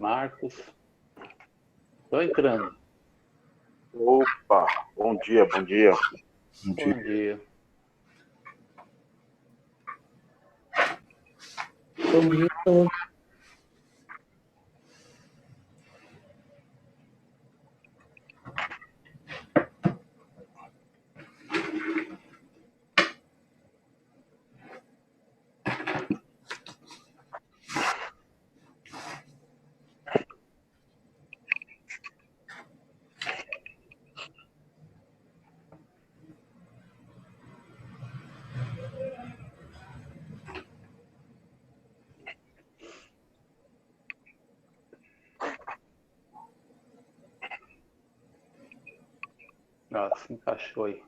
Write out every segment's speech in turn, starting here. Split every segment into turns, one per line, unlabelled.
Marcos. Estou entrando.
Opa, bom dia, bom dia.
Bom dia.
Bom dia.
Nossa, encaixou aí.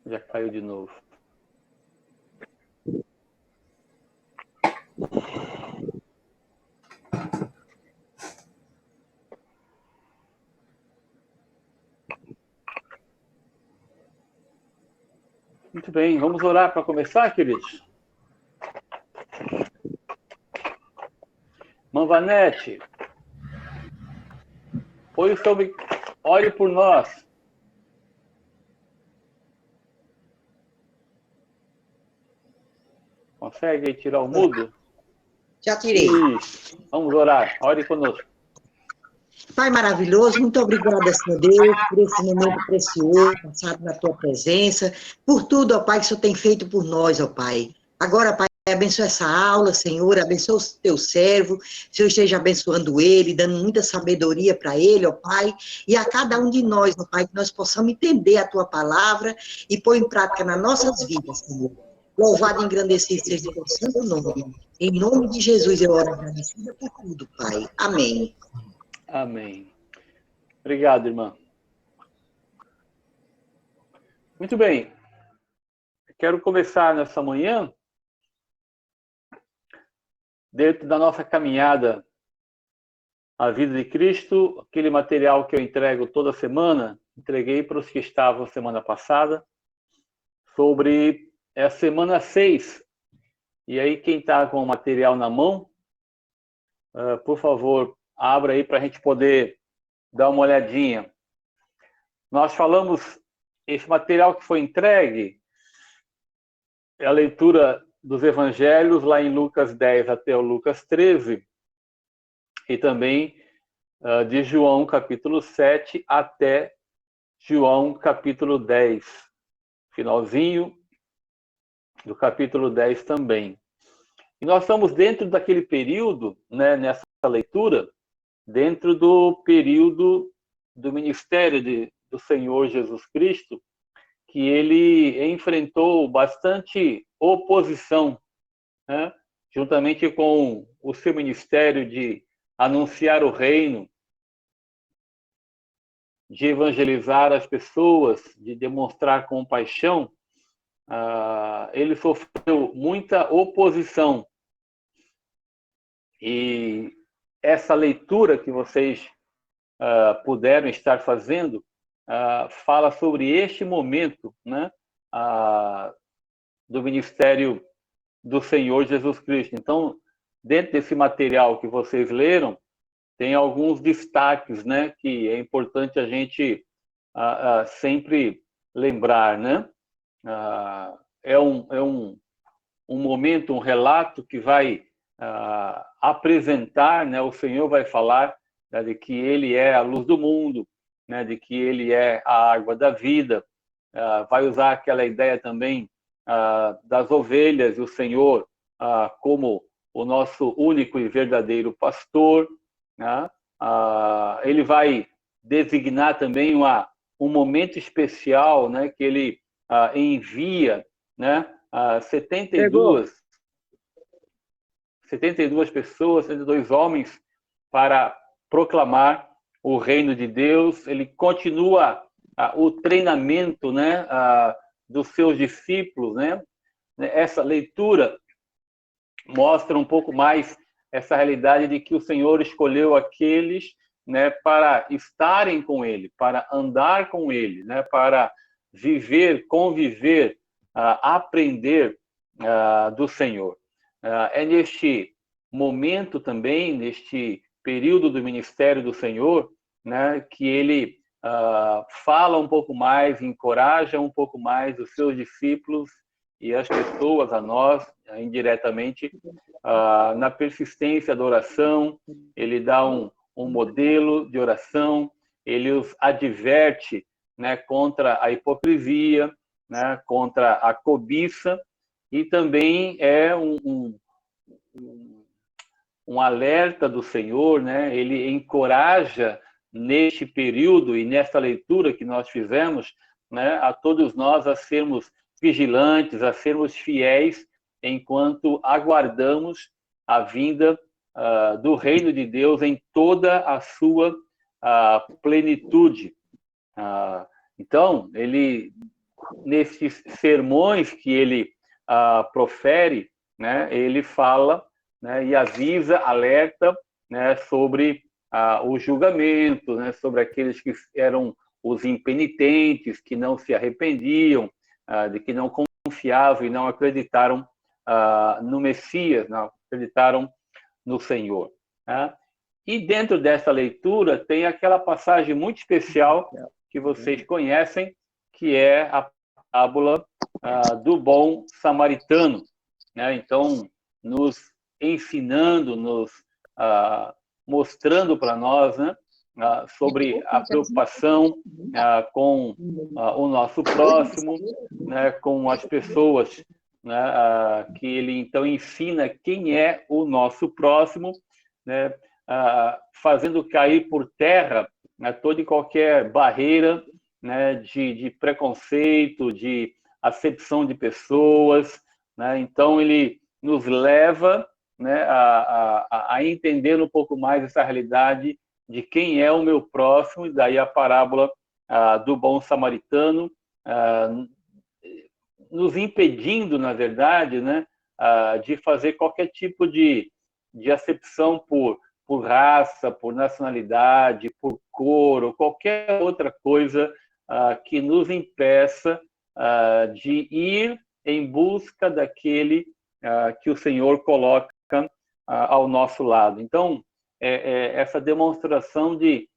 Já caiu de novo. Muito bem, vamos orar para começar, queridos? Manvanete, ore por nós. Consegue tirar o mudo?
Já tirei.
Isso. Vamos orar. Ore conosco.
Pai maravilhoso, muito obrigada, Senhor Deus, por esse momento precioso, passado na tua presença, por tudo, ó Pai, que o Senhor tem feito por nós, ó Pai. Agora, Pai, abençoa essa aula, Senhor, abençoa o teu servo, Senhor esteja abençoando ele, dando muita sabedoria para ele, ó Pai, e a cada um de nós, ó Pai, que nós possamos entender a tua palavra e pôr em prática nas nossas vidas, Senhor. Louvado e engrandecido seja o teu santo nome. Em nome de Jesus eu oro agradecida por tudo, Pai. Amém.
Amém. Obrigado, irmã. Muito bem. Quero começar nessa manhã, dentro da nossa caminhada à vida de Cristo, aquele material que eu entrego toda semana, entreguei para os que estavam semana passada, sobre a semana 6. E aí, quem está com o material na mão, por favor, abra aí para a gente poder dar uma olhadinha. Nós falamos, esse material que foi entregue, é a leitura dos evangelhos, lá em Lucas 10 até o Lucas 13, e também de João capítulo 7 até João capítulo 10, finalzinho do capítulo 10 também. E nós estamos dentro daquele período, né, nessa leitura, dentro do período do ministério do Senhor Jesus Cristo, que ele enfrentou bastante oposição, né, juntamente com o seu ministério de anunciar o reino, de evangelizar as pessoas, de demonstrar compaixão. Ele sofreu muita oposição. E essa leitura que vocês puderam estar fazendo fala sobre este momento, né, do ministério do Senhor Jesus Cristo. Então, dentro desse material que vocês leram, tem alguns destaques, né, que é importante a gente sempre lembrar, né? É um momento, um relato que vai apresentar, né, o Senhor vai falar, né, de que Ele é a luz do mundo, né, de que Ele é a água da vida, vai usar aquela ideia também das ovelhas, e o Senhor como o nosso único e verdadeiro pastor, né? Ele vai designar também um momento especial, né, que Ele envia, né, 72 pessoas, 72 homens, para proclamar o reino de Deus. Ele continua o treinamento, né, dos seus discípulos, né? Essa leitura mostra um pouco mais essa realidade de que o Senhor escolheu aqueles, né, para estarem com Ele, para andar com Ele, né, para viver, conviver, aprender do Senhor. É neste momento também, neste período do ministério do Senhor, né, que ele fala um pouco mais, encoraja um pouco mais os seus discípulos e as pessoas, a nós, indiretamente, na persistência da oração. Ele dá um modelo de oração, ele os adverte, né, contra a hipocrisia, né, contra a cobiça, e também é um alerta do Senhor, né? Ele encoraja neste período e nesta leitura que nós fizemos, né, a todos nós a sermos vigilantes, a sermos fiéis enquanto aguardamos a vinda do reino de Deus em toda a sua plenitude. Então, ele, nesses sermões que ele profere, né, ele fala, né, e avisa, alerta, né, sobre o julgamento, né, sobre aqueles que eram os impenitentes, que não se arrependiam, de que não confiavam e não acreditaram no Messias, não acreditaram no Senhor. Né? E dentro dessa leitura tem aquela passagem muito especial que vocês conhecem, que é a parábola do bom samaritano. Né? Então, nos ensinando, nos mostrando para nós, né, sobre a preocupação com o nosso próximo, né, com as pessoas, né, que ele então ensina quem é o nosso próximo, né, fazendo cair por terra, né, toda e qualquer barreira, né, de preconceito, de acepção de pessoas, né? Então ele nos leva, né, a entender um pouco mais essa realidade de quem é o meu próximo, e daí a parábola do bom samaritano, nos impedindo, na verdade, né, de fazer qualquer tipo de acepção por raça, por nacionalidade, por cor, ou qualquer outra coisa que nos impeça de ir em busca daquele que o Senhor coloca ao nosso lado. Então, essa demonstração de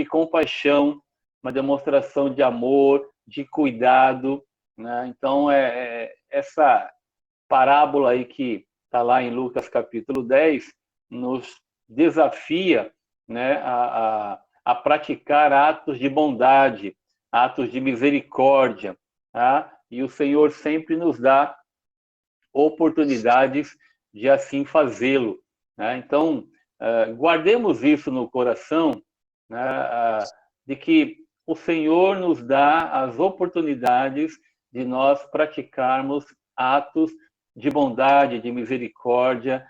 compaixão, uma demonstração de amor, de cuidado, né? Então, essa parábola aí que está lá em Lucas capítulo 10, nos desafia, né, a praticar atos de bondade, atos de misericórdia, tá? E o Senhor sempre nos dá oportunidades de assim fazê-lo, né? Então, guardemos isso no coração, né, de que o Senhor nos dá as oportunidades de nós praticarmos atos de bondade, de misericórdia,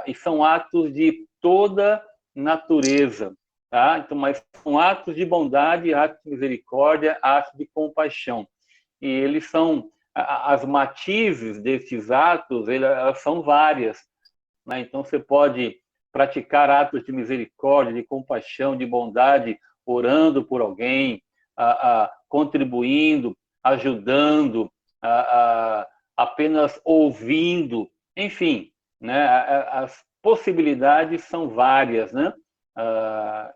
e são atos de toda natureza, tá? Então, mas são atos de bondade, atos de misericórdia, atos de compaixão. E eles são, as matizes desses atos, elas são várias, né? Então, você pode praticar atos de misericórdia, de compaixão, de bondade, orando por alguém, contribuindo, ajudando, apenas ouvindo, enfim, né? As possibilidades são várias, né?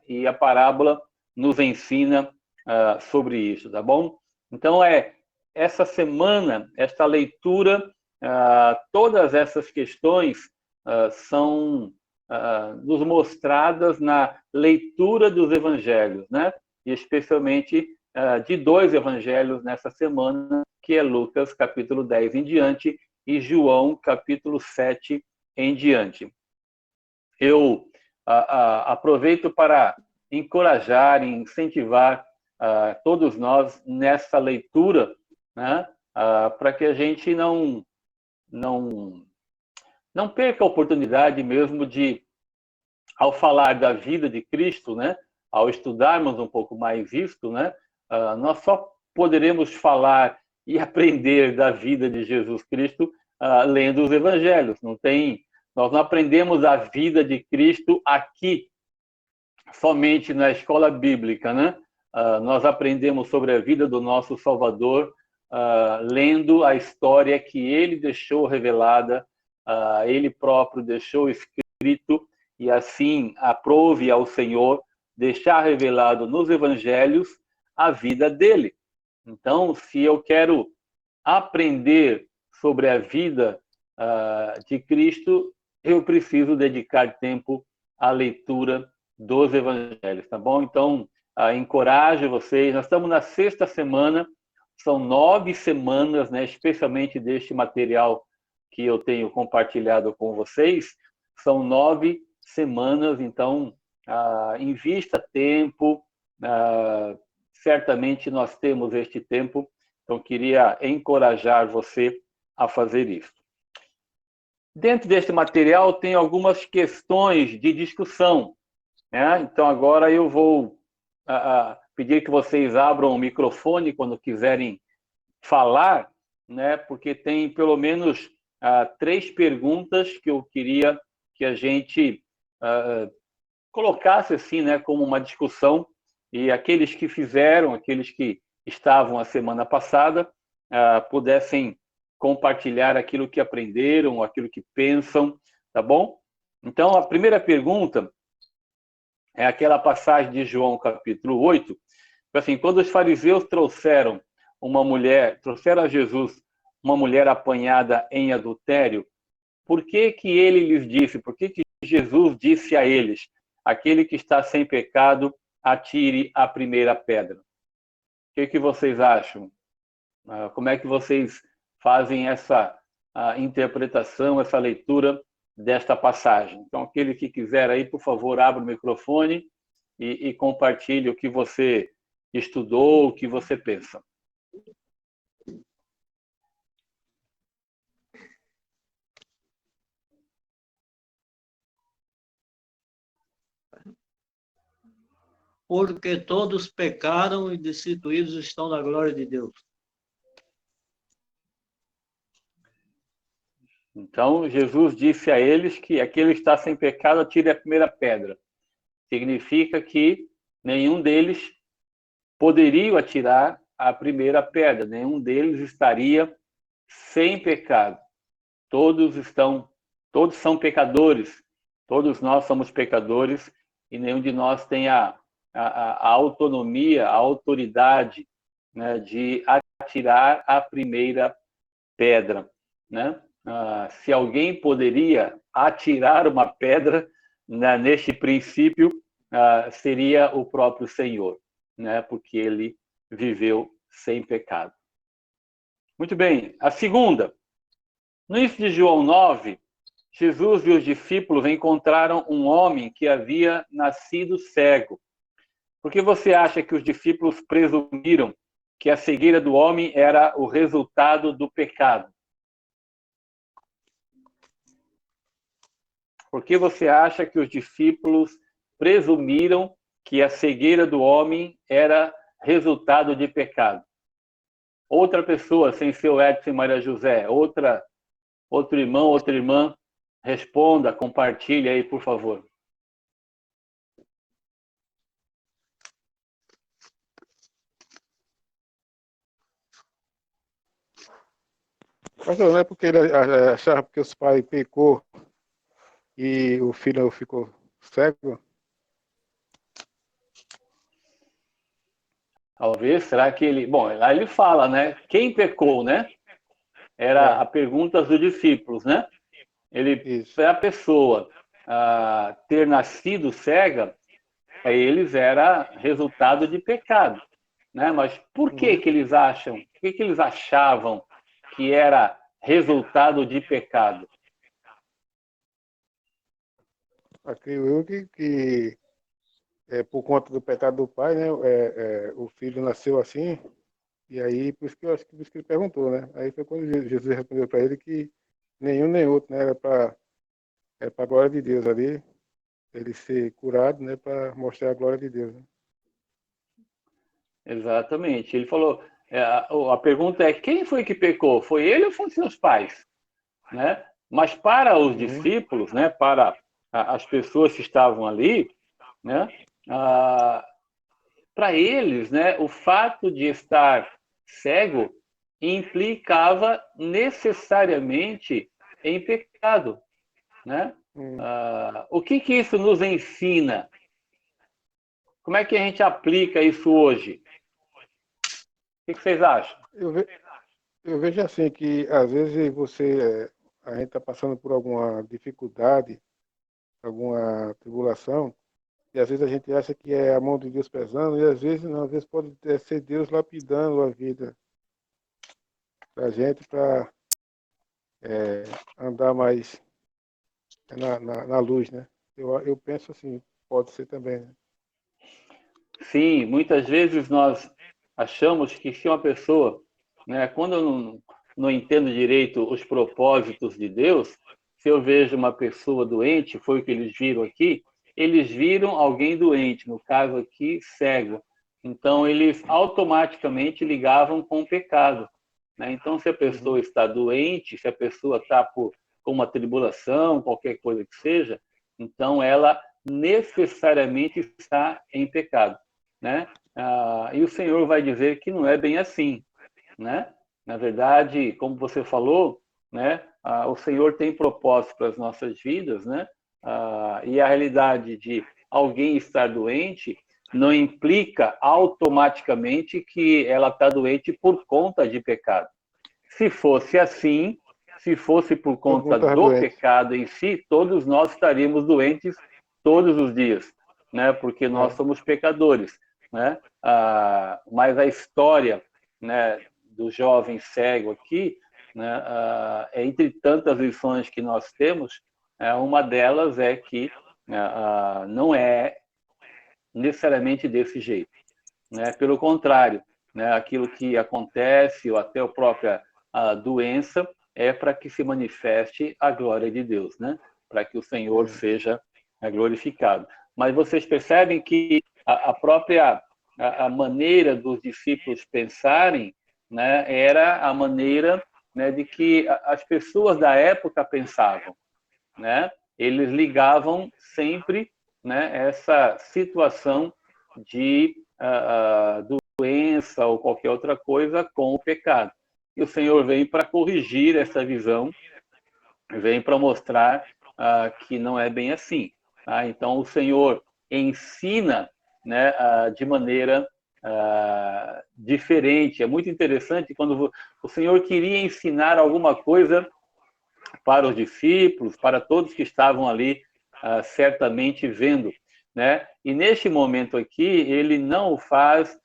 E a parábola nos ensina sobre isso, tá bom? Então, essa semana, esta leitura, todas essas questões são nos mostradas na leitura dos evangelhos, né? E especialmente de dois evangelhos nessa semana, que é Lucas, capítulo 10 em diante, e João, capítulo 7 em diante. Eu aproveito para encorajar e incentivar todos nós nessa leitura, né? Para que a gente não perca a oportunidade mesmo de, ao falar da vida de Cristo, né, ao estudarmos um pouco mais isto, né, nós só poderemos falar e aprender da vida de Jesus Cristo lendo os evangelhos. Nós não aprendemos a vida de Cristo aqui, somente na escola bíblica, né? Nós aprendemos sobre a vida do nosso Salvador lendo a história que ele deixou revelada, ele próprio deixou escrita escrito, e assim aprove ao Senhor deixar revelado nos evangelhos a vida dele. Então, se eu quero aprender sobre a vida de Cristo, eu preciso dedicar tempo à leitura dos evangelhos, tá bom? Então, encorajo vocês. Nós estamos na 6ª semana, são 9 semanas, né, especialmente deste material que eu tenho compartilhado com vocês. São 9 semanas, então, invista tempo. Certamente nós temos este tempo, então queria encorajar você a fazer isso. Dentro deste material tem algumas questões de discussão, né? Então agora eu vou pedir que vocês abram o microfone quando quiserem falar, né? Porque tem pelo menos 3 perguntas que eu queria que a gente colocasse assim, né, como uma discussão, e aqueles que fizeram, aqueles que estavam a semana passada, pudessem compartilhar aquilo que aprenderam, aquilo que pensam, tá bom? Então, a primeira pergunta é aquela passagem de João, capítulo 8, assim, quando os fariseus trouxeram a Jesus uma mulher apanhada em adultério, por que que ele lhes disse, por que que Jesus disse a eles, aquele que está sem pecado, atire a primeira pedra? O que vocês acham? Como é que vocês fazem essa interpretação, essa leitura desta passagem? Então, aquele que quiser aí, por favor, abra o microfone e compartilhe o que você estudou, o que você pensa.
Porque todos pecaram e destituídos estão da glória de Deus.
Então, Jesus disse a eles que aquele que está sem pecado atire a primeira pedra. Significa que nenhum deles poderia atirar a primeira pedra, nenhum deles estaria sem pecado. Todos são pecadores, todos nós somos pecadores e nenhum de nós tem a autonomia, a autoridade, né, de atirar a primeira pedra, né? Se alguém poderia atirar uma pedra, né, neste princípio, seria o próprio Senhor, né, porque ele viveu sem pecado. Muito bem, a segunda. No início de João 9, Jesus e os discípulos encontraram um homem que havia nascido cego. Por que você acha que os discípulos presumiram que a cegueira do homem era o resultado do pecado? Por que você acha que os discípulos presumiram que a cegueira do homem era resultado de pecado? Outra pessoa, sem ser o Edson e Maria José, outro irmão, outra irmã, responda, compartilhe aí, por favor.
Pastor, não é porque ele achava que os pais pecou e o filho ficou cego?
Talvez, será que ele... Bom, lá ele fala, né? Quem pecou, né? Era a pergunta dos discípulos, né? Para a pessoa ter nascido cega, para eles era resultado de pecado, né? Mas por que que eles acham, por que eles achavam que era resultado de pecado?
Acredito eu que por conta do pecado do pai, né? O filho nasceu assim, e aí por isso que eu acho que por isso que ele perguntou, né? Aí foi quando Jesus respondeu para ele que nenhum nem outro, né? Era para a glória de Deus ali, ele ser curado, né? Para mostrar a glória de Deus. Né?
Exatamente. Ele falou, a pergunta é, quem foi que pecou? Foi ele ou foram seus pais? Né? Mas para os discípulos, né, para as pessoas que estavam ali, né, para eles, né, o fato de estar cego implicava necessariamente em pecado, né? O que isso nos ensina? Como é que a gente aplica isso hoje? O que vocês acham?
Eu vejo assim que às vezes a gente está passando por alguma dificuldade, alguma tribulação, e às vezes a gente acha que é a mão de Deus pesando, e às vezes não, às vezes pode ser Deus lapidando a vida da gente para andar mais na luz, né? Eu penso assim, pode ser também, né?
Sim, muitas vezes nós achamos que se uma pessoa, né, quando eu não entendo direito os propósitos de Deus, se eu vejo uma pessoa doente, foi o que eles viram aqui, eles viram alguém doente, no caso aqui, cego. Então, eles automaticamente ligavam com o pecado, né? Então, se a pessoa está doente, se a pessoa está com uma tribulação, qualquer coisa que seja, então ela necessariamente está em pecado, né? E o Senhor vai dizer que não é bem assim, né? Na verdade, como você falou, né? O Senhor tem propósito para as nossas vidas, né? E a realidade de alguém estar doente não implica automaticamente que ela está doente por conta de pecado. Se fosse assim, se fosse por
Todo mundo
conta
estava
do
doente.
pecado em si, todos nós estaríamos doentes todos os dias, né? Porque nós somos pecadores, né? Mas a história, né, do jovem cego aqui, né, entre tantas lições que nós temos, uma delas é que não é necessariamente desse jeito, né? Pelo contrário, né, aquilo que acontece, ou até a própria doença, é para que se manifeste a glória de Deus, né? Para que o Senhor seja glorificado. Mas vocês percebem que a própria a maneira dos discípulos pensarem, né, era a maneira, né, de que as pessoas da época pensavam, né? Eles ligavam sempre, né, essa situação de doença ou qualquer outra coisa com o pecado. E o Senhor vem para corrigir essa visão, vem para mostrar que não é bem assim. Então, o Senhor ensina, né, de maneira diferente. É muito interessante quando o Senhor queria ensinar alguma coisa para os discípulos, para todos que estavam ali certamente vendo, né? E neste momento aqui, ele não o faz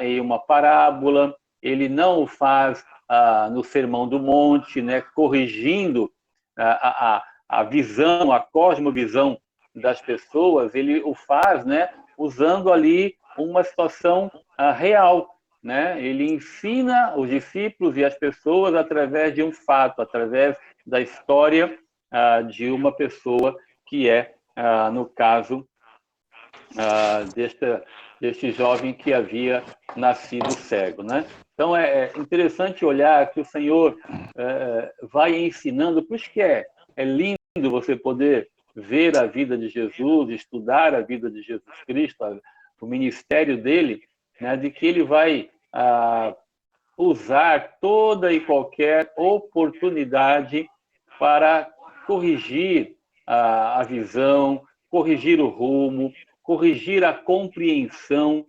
em uma parábola, ele não o faz no Sermão do Monte, né? Corrigindo a visão, a cosmovisão das pessoas, ele o faz, né? Usando ali uma situação real, né? Ele ensina os discípulos e as pessoas através de um fato, através da história de uma pessoa que é, no caso, deste jovem que havia nascido cego, né? Então, é interessante olhar que o Senhor vai ensinando, por isso que é lindo você poder ver a vida de Jesus, estudar a vida de Jesus Cristo, o ministério dele, né, de que ele vai usar toda e qualquer oportunidade para corrigir a visão, corrigir o rumo, corrigir a compreensão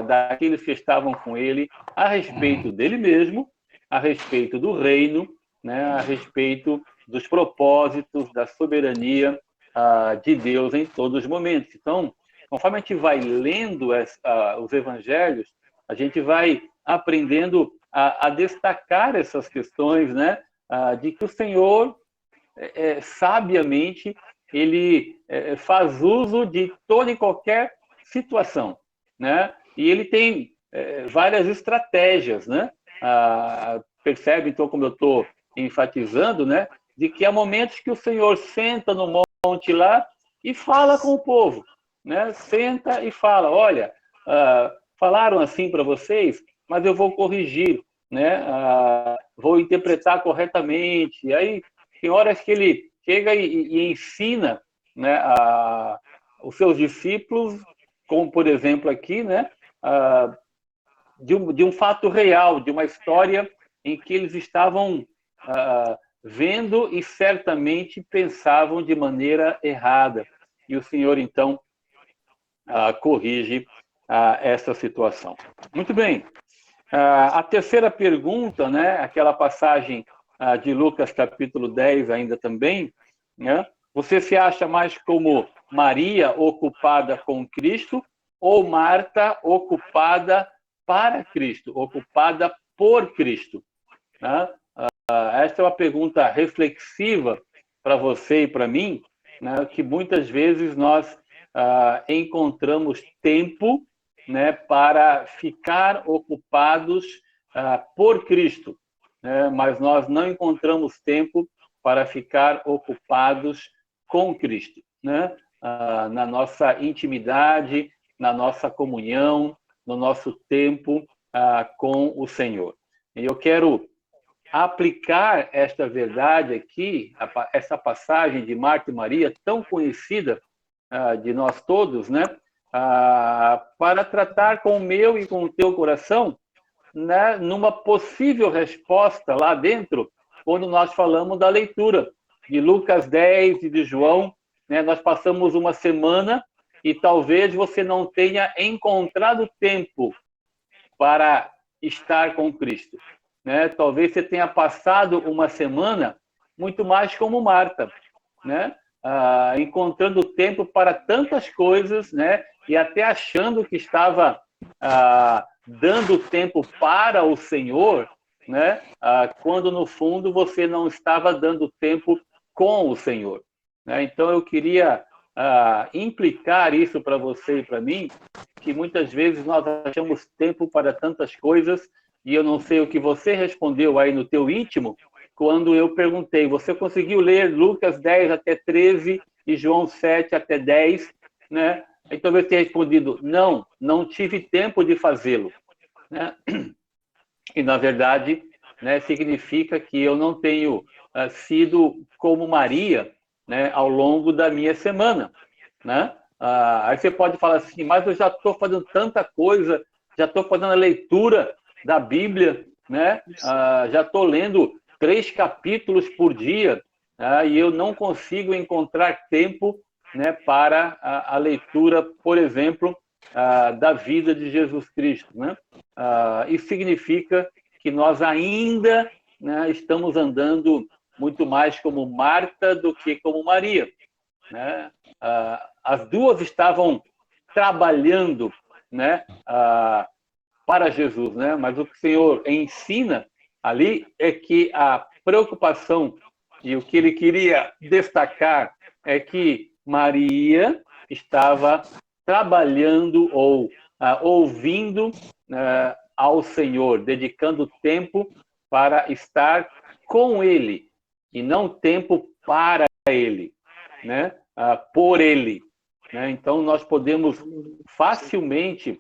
daqueles que estavam com ele a respeito dele mesmo, a respeito do reino, né, a respeito dos propósitos, da soberania de Deus em todos os momentos. Então, conforme a gente vai lendo os evangelhos, a gente vai aprendendo a destacar essas questões, né, de que o Senhor, sabiamente, ele faz uso de toda e qualquer situação, né? E ele tem várias estratégias, né? Percebe, então, como eu estou enfatizando, né, de que há momentos que o Senhor senta no monte lá e fala com o povo, né? Senta e fala, olha, falaram assim para vocês, mas eu vou corrigir, né? Vou interpretar corretamente. E aí, tem horas que ele chega e ensina, né, os seus discípulos, como, por exemplo, aqui, né, de um fato real, de uma história em que eles estavam vendo e certamente pensavam de maneira errada. E o Senhor, então, corrige essa situação. Muito bem. A terceira pergunta, né, aquela passagem de Lucas capítulo 10 ainda também, né, você se acha mais como Maria ocupada com Cristo ou Marta ocupada para Cristo, ocupada por Cristo? Né? Esta é uma pergunta reflexiva para você e para mim, né, que muitas vezes nós encontramos tempo, né, para ficar ocupados por Cristo, né, mas nós não encontramos tempo para ficar ocupados com Cristo, né, na nossa intimidade, na nossa comunhão, no nosso tempo com o Senhor. E eu quero aplicar esta verdade aqui, essa passagem de Marta e Maria, tão conhecida de nós todos, né? Para tratar com o meu e com o teu coração, né? Numa possível resposta lá dentro, quando nós falamos da leitura de Lucas 10 e de João, né? Nós passamos uma semana e talvez você não tenha encontrado tempo para estar com Cristo, né? Talvez você tenha passado uma semana muito mais como Marta, né? Encontrando tempo para tantas coisas, né? E até achando que estava dando tempo para o Senhor, né? Quando no fundo você não estava dando tempo com o Senhor, né? Então eu queria implicar isso para você e para mim, que muitas vezes nós achamos tempo para tantas coisas, e eu não sei o que você respondeu aí no teu íntimo, quando eu perguntei, você conseguiu ler Lucas 10 até 13 e João 7 até 10, né? Então eu tenho respondido, não tive tempo de fazê-lo, né? E, na verdade, né, significa que eu não tenho sido como Maria, né, ao longo da minha semana, né? Aí você pode falar assim, mas eu já estou fazendo tanta coisa, já estou fazendo a leitura da Bíblia, né? Já estou lendo 3 capítulos por dia, e eu não consigo encontrar tempo, né, para a leitura, por exemplo, da vida de Jesus Cristo, né? Isso significa que nós ainda, né, estamos andando muito mais como Marta do que como Maria, né? As duas estavam trabalhando, né, para Jesus, né? Mas o que o Senhor ensina ali é que a preocupação e o que ele queria destacar é que Maria estava trabalhando ou ouvindo ao Senhor, dedicando tempo para estar com Ele e não tempo para Ele, né? Por Ele, né? Então nós podemos facilmente,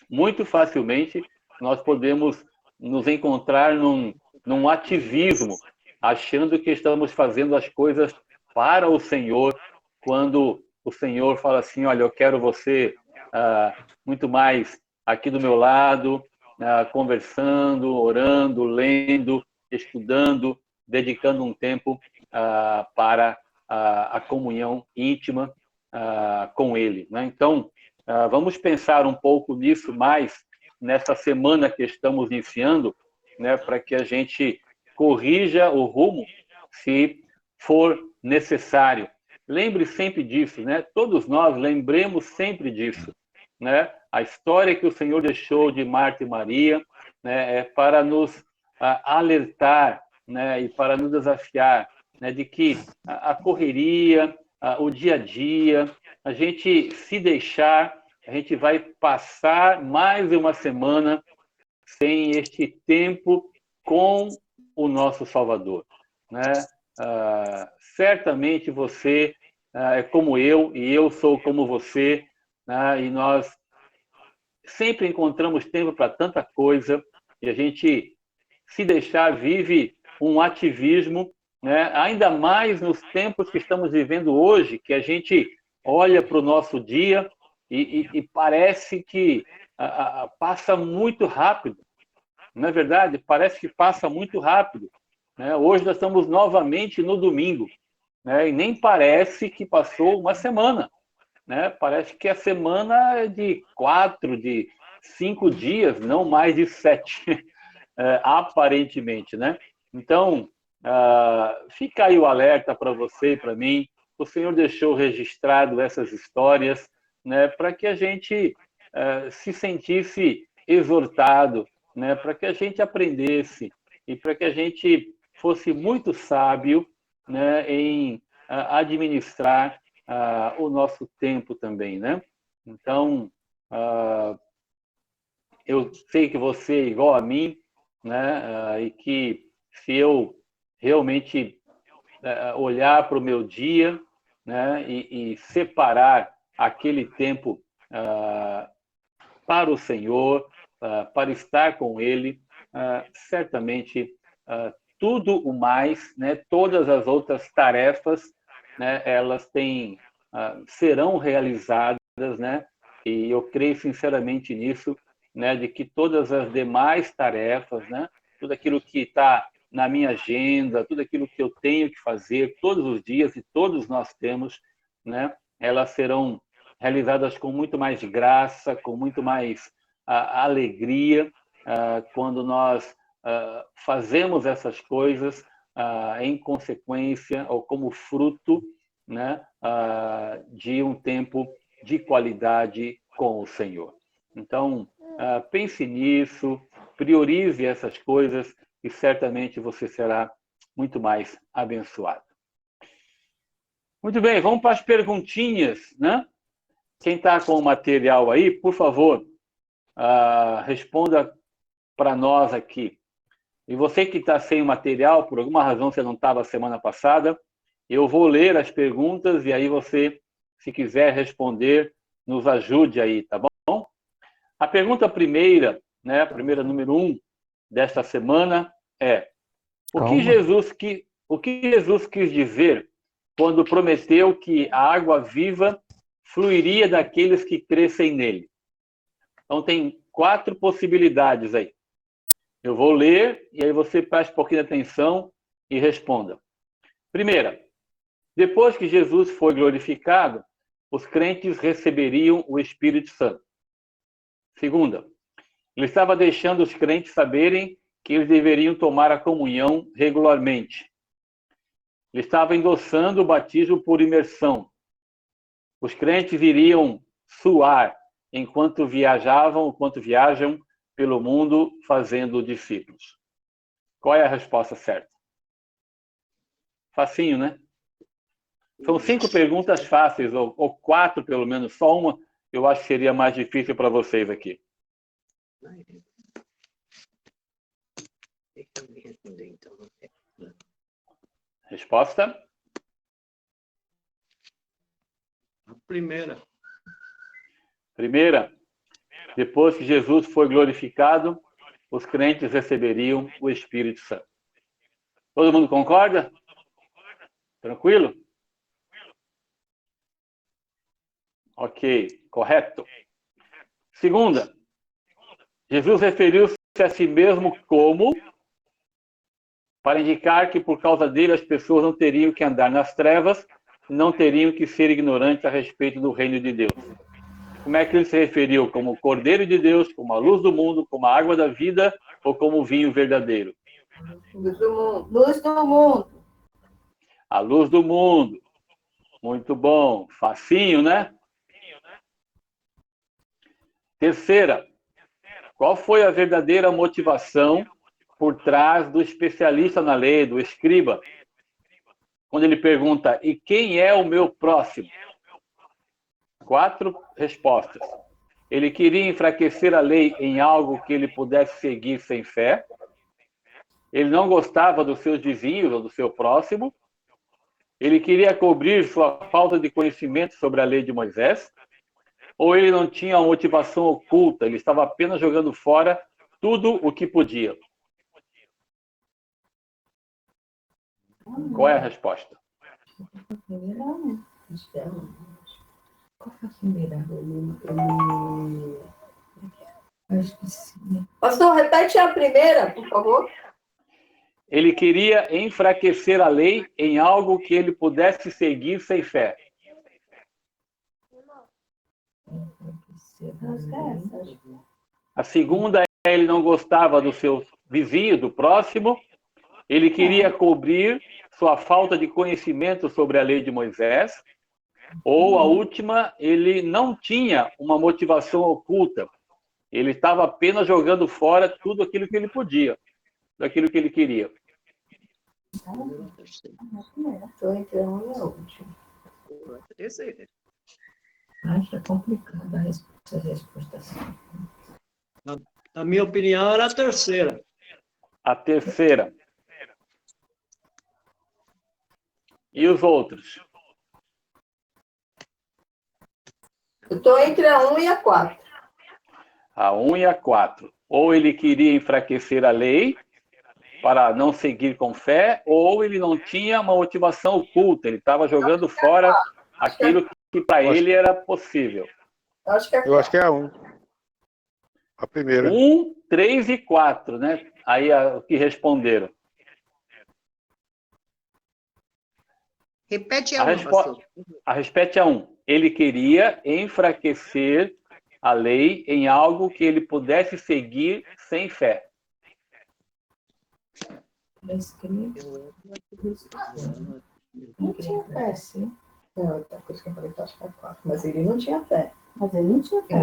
muito facilmente, nós podemos nos encontrar num ativismo, achando que estamos fazendo as coisas para o Senhor, quando o Senhor fala assim, olha, eu quero você muito mais aqui do meu lado, conversando, orando, lendo, estudando, dedicando um tempo para a comunhão íntima com Ele, né? Então, vamos pensar um pouco nisso mais nessa semana que estamos iniciando, né, para que a gente corrija o rumo se for necessário. Lembre sempre disso, né? Todos nós lembremos sempre disso, né? A história que o Senhor deixou de Marta e Maria, né, é para nos alertar, né, e para nos desafiar, né, de que a correria, o dia a dia, a gente se deixar, a gente vai passar mais uma semana sem este tempo com o nosso Salvador, né? Certamente você é como eu e eu sou como você, né? E nós sempre encontramos tempo para tanta coisa e a gente, se deixar, vive um ativismo, né? Ainda mais nos tempos que estamos vivendo hoje, que a gente olha para o nosso dia e parece que passa muito rápido. Não é verdade? Parece que passa muito rápido. né? Hoje nós estamos novamente no domingo, né? E nem parece que passou uma semana, né? Parece que a semana é de 4, de 5 dias, não mais de 7, aparentemente, né? Então, fica aí o alerta para você e para mim. O Senhor deixou registrado essas histórias, né, para que a gente se sentisse exortado, né, para que a gente aprendesse e para que a gente fosse muito sábio, né, em administrar o nosso tempo também, né? Então, eu sei que você é igual a mim, né? E que se eu realmente olhar para o meu dia, né? E separar aquele tempo para o Senhor, para estar com Ele, certamente tudo o mais, né? Todas as outras tarefas, né? Elas serão realizadas, né? E eu creio sinceramente nisso, né? De que todas as demais tarefas, né? Tudo aquilo que está na minha agenda, tudo aquilo que eu tenho que fazer todos os dias, e todos nós temos, né? Elas serão realizadas com muito mais graça, com muito mais alegria, quando nós fazemos essas coisas em consequência ou como fruto, né, de um tempo de qualidade com o Senhor. Então, pense nisso, priorize essas coisas e certamente você será muito mais abençoado. Muito bem, vamos para as perguntinhas, né? Quem está com o material aí, por favor, responda para nós aqui. E você que está sem o material, por alguma razão você não estava semana passada, eu vou ler as perguntas e aí você, se quiser responder, nos ajude aí, tá bom? A pergunta primeira, né, a primeira número 1 desta semana é: o que Jesus quis dizer quando prometeu que a água viva fluiria daqueles que crescem nele? Então, tem 4 possibilidades aí. Eu vou ler e aí você preste um pouquinho de atenção e responda. Primeira, depois que Jesus foi glorificado, os crentes receberiam o Espírito Santo. Segunda, ele estava deixando os crentes saberem que eles deveriam tomar a comunhão regularmente. Ele estava endossando o batismo por imersão. Os crentes iriam suar enquanto viajam pelo mundo fazendo discípulos. Qual é a resposta certa? Facinho, né? São 5 perguntas fáceis, ou 4 pelo menos, só uma eu acho que seria mais difícil para vocês aqui. Resposta?
A primeira.
Primeira, depois que Jesus foi glorificado, os crentes receberiam o Espírito Santo. Todo mundo concorda? Tranquilo? Ok, correto. Segunda, Jesus referiu-se a si mesmo como, para indicar que por causa dele as pessoas não teriam que andar nas trevas, não teriam que ser ignorantes a respeito do reino de Deus. Como é que ele se referiu? Como o Cordeiro de Deus, como a luz do mundo, como a água da vida ou como o vinho verdadeiro?
Luz do mundo. Luz do mundo.
A luz do mundo. Muito bom. Facinho, né? Terceira, qual foi a verdadeira motivação por trás do especialista na lei, do escriba, quando ele pergunta: e quem é o meu próximo? 4 respostas. Ele queria enfraquecer a lei em algo que ele pudesse seguir sem fé. Ele não gostava dos seus vizinhos ou do seu próximo. Ele queria cobrir sua falta de conhecimento sobre a lei de Moisés. Ou ele não tinha uma motivação oculta, ele estava apenas jogando fora tudo o que podia. Qual é a resposta?
Qual foi a primeira? Pastor, repete a primeira, por favor.
ele queria enfraquecer a lei em algo que ele pudesse seguir sem fé. A segunda é ele não gostava do seu vizinho, do próximo. Ele queria cobrir sua falta de conhecimento sobre a lei de Moisés. Ou a última, ele não tinha uma motivação oculta. Ele estava apenas jogando fora tudo aquilo que ele podia, daquilo que ele queria.
Estou entre a 1 e a última.
Terceira.
Acho complicada a resposta assim.
Na minha opinião, era a terceira.
A terceira. E os outros?
Eu estou entre a 1 e a 4.
A 1 e a 4. Ou ele queria enfraquecer a lei para não seguir com fé, ou ele não tinha uma motivação oculta. Ele estava jogando fora aquilo que para ele era possível.
Eu acho que é a 1. A primeira.
1, 3 e 4, né? Aí o que responderam.
Repete a 1, pastor.
A resposta é 1. Ele queria enfraquecer a lei em algo que ele pudesse seguir sem fé.
Não tinha fé, sim. Não, tá, por isso que eu falei que eu acho que é 4. Mas ele não tinha fé. Mas ele não tinha fé.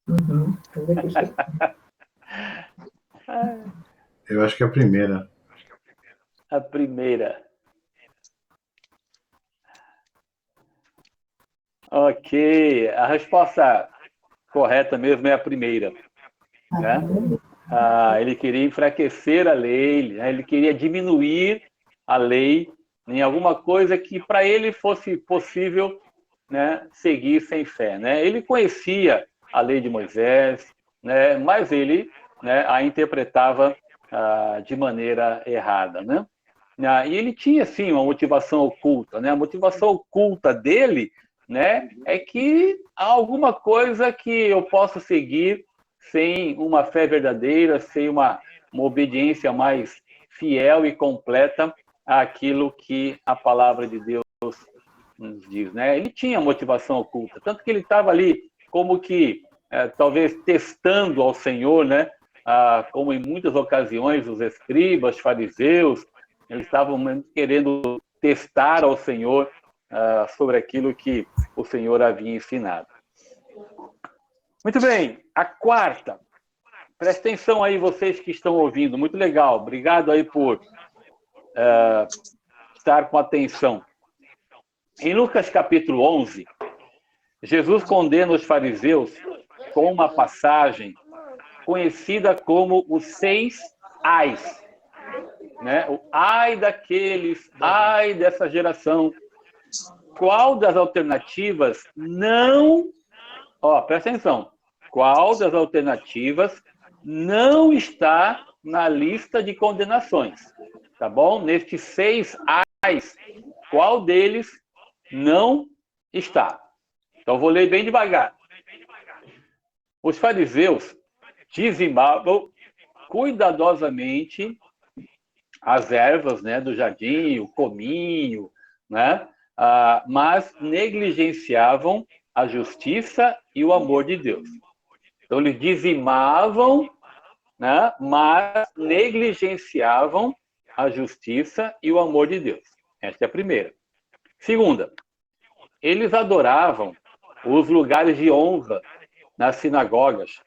Uhum.
Eu acho que é a primeira.
A primeira. Ok. A resposta correta mesmo é a primeira. Né? Ele queria enfraquecer a lei, né? Ele queria diminuir a lei em alguma coisa que para ele fosse possível, né, seguir sem fé. Né? Ele conhecia a lei de Moisés, né, mas ele, né, a interpretava de maneira errada. Né? E ele tinha, sim, uma motivação oculta. Né? A motivação oculta dele, né, é que há alguma coisa que eu posso seguir sem uma fé verdadeira, sem uma obediência mais fiel e completa àquilo que a palavra de Deus nos diz. Né? Ele tinha motivação oculta, tanto que ele estava ali como que, talvez, testando ao Senhor, né? Como em muitas ocasiões os escribas, fariseus, eles estavam querendo testar ao Senhor sobre aquilo que o Senhor havia ensinado. Muito bem, a quarta. Presta atenção aí, vocês que estão ouvindo. Muito legal. Obrigado aí por estar com atenção. Em Lucas capítulo 11, Jesus condena os fariseus com uma passagem conhecida como os 6 ais. Né? O ai daqueles, ai dessa geração. Qual das alternativas não... presta atenção. Qual das alternativas não está na lista de condenações? Tá bom? Nestes 6 ais, qual deles não está? Então, vou ler bem devagar. Os fariseus dizimavam cuidadosamente as ervas, né, do jardim, o cominho, né? Mas negligenciavam a justiça e o amor de Deus. Então, eles dizimavam, né, mas negligenciavam a justiça e o amor de Deus. Esta é a primeira. Segunda, eles adoravam os lugares de honra nas sinagogas,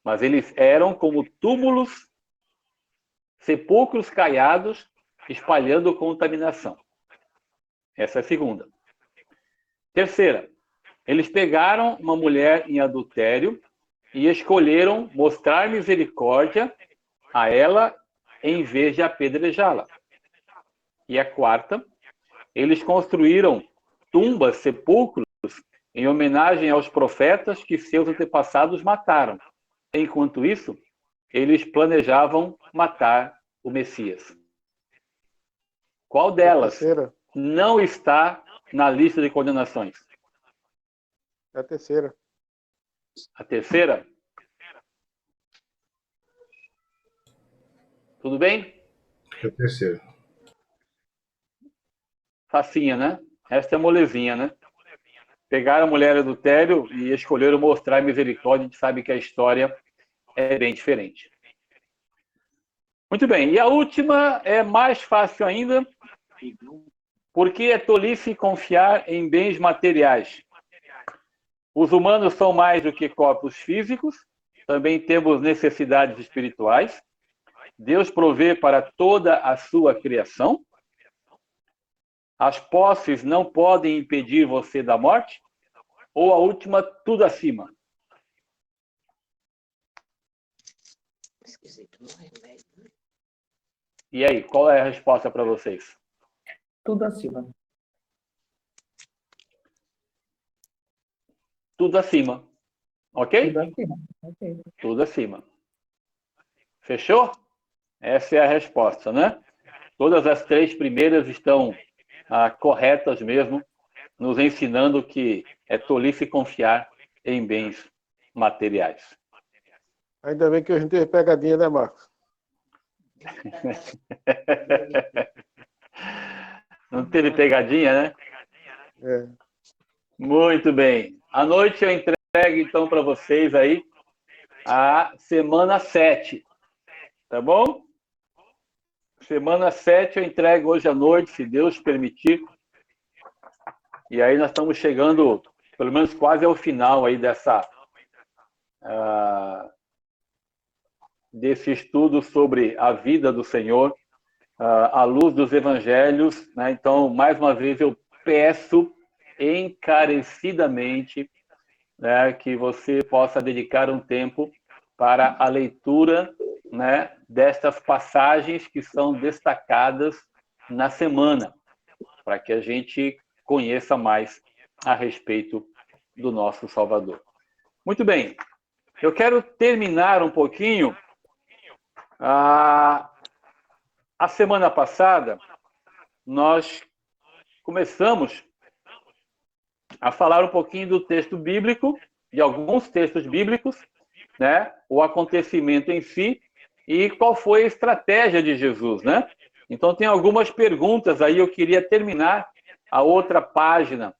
mas eles eram como túmulos, sepulcros caiados, espalhando contaminação. Essa é a segunda. Terceira, eles pegaram uma mulher em adultério e escolheram mostrar misericórdia a ela em vez de apedrejá-la. E a quarta, eles construíram tumbas, sepulcros, em homenagem aos profetas que seus antepassados mataram. Enquanto isso, eles planejavam matar o Messias. Qual delas não está na lista de condenações?
É a terceira.
A terceira? Tudo bem?
Acho que é o terceiro.
Facinha, né? Esta é molezinha, né? Pegaram a mulher adultério e escolheram mostrar misericórdia. A gente sabe que a história é bem diferente. Muito bem. E a última é mais fácil ainda, porque é tolice confiar em bens materiais. Os humanos são mais do que corpos físicos, também temos necessidades espirituais. Deus provê para toda a sua criação. As posses não podem impedir você da morte? Ou a última, tudo acima?
Esquisito, não é remédio.
E aí, qual é a resposta para vocês?
Tudo acima.
Tudo acima. Ok?
Tudo acima. Ok.
Tudo acima. Fechou? Essa é a resposta, né? Todas as três primeiras estão corretas mesmo, nos ensinando que é tolice confiar em bens materiais.
Ainda bem que hoje não teve pegadinha, né, Marcos?
Não teve pegadinha, né?
É.
Muito bem. À noite eu entrego, então, para vocês aí a semana 7. Tá bom? Semana 7 eu entrego hoje à noite, se Deus permitir. E aí nós estamos chegando, pelo menos quase ao final aí desse estudo sobre a vida do Senhor, à luz dos evangelhos, né? Então, mais uma vez, eu peço encarecidamente, né, que você possa dedicar um tempo para a leitura, né, destas passagens que são destacadas na semana, para que a gente conheça mais a respeito do nosso Salvador. Muito bem, eu quero terminar um pouquinho. A semana passada, nós começamos a falar um pouquinho do texto bíblico, de alguns textos bíblicos, né? O acontecimento em si e qual foi a estratégia de Jesus, né? Então, tem algumas perguntas aí, eu queria terminar a outra página.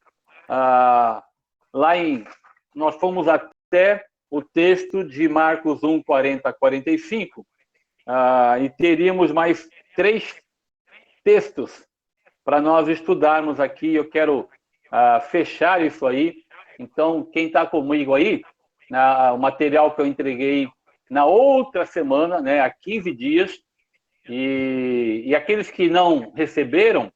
Nós fomos até o texto de Marcos 1, 40 a 45, e teríamos mais 3 textos para nós estudarmos aqui. Eu quero fechar isso aí. Então, quem está comigo aí, o material que eu entreguei na outra semana, né, há 15 dias, e aqueles que não receberam,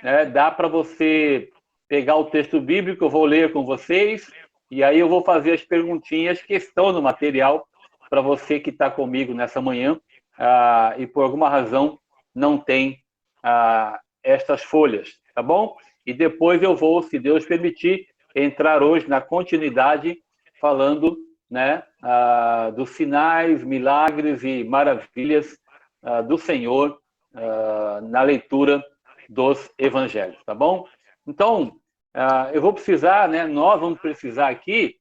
né, dá para você pegar o texto bíblico, eu vou ler com vocês, e aí eu vou fazer as perguntinhas que estão no material para você que está comigo nessa manhã, e por alguma razão não tem estas folhas, tá bom? E depois eu vou, se Deus permitir, entrar hoje na continuidade falando, né, dos sinais, milagres e maravilhas do Senhor na leitura dos evangelhos, tá bom? Então, eu vou precisar, né, nós vamos precisar aqui,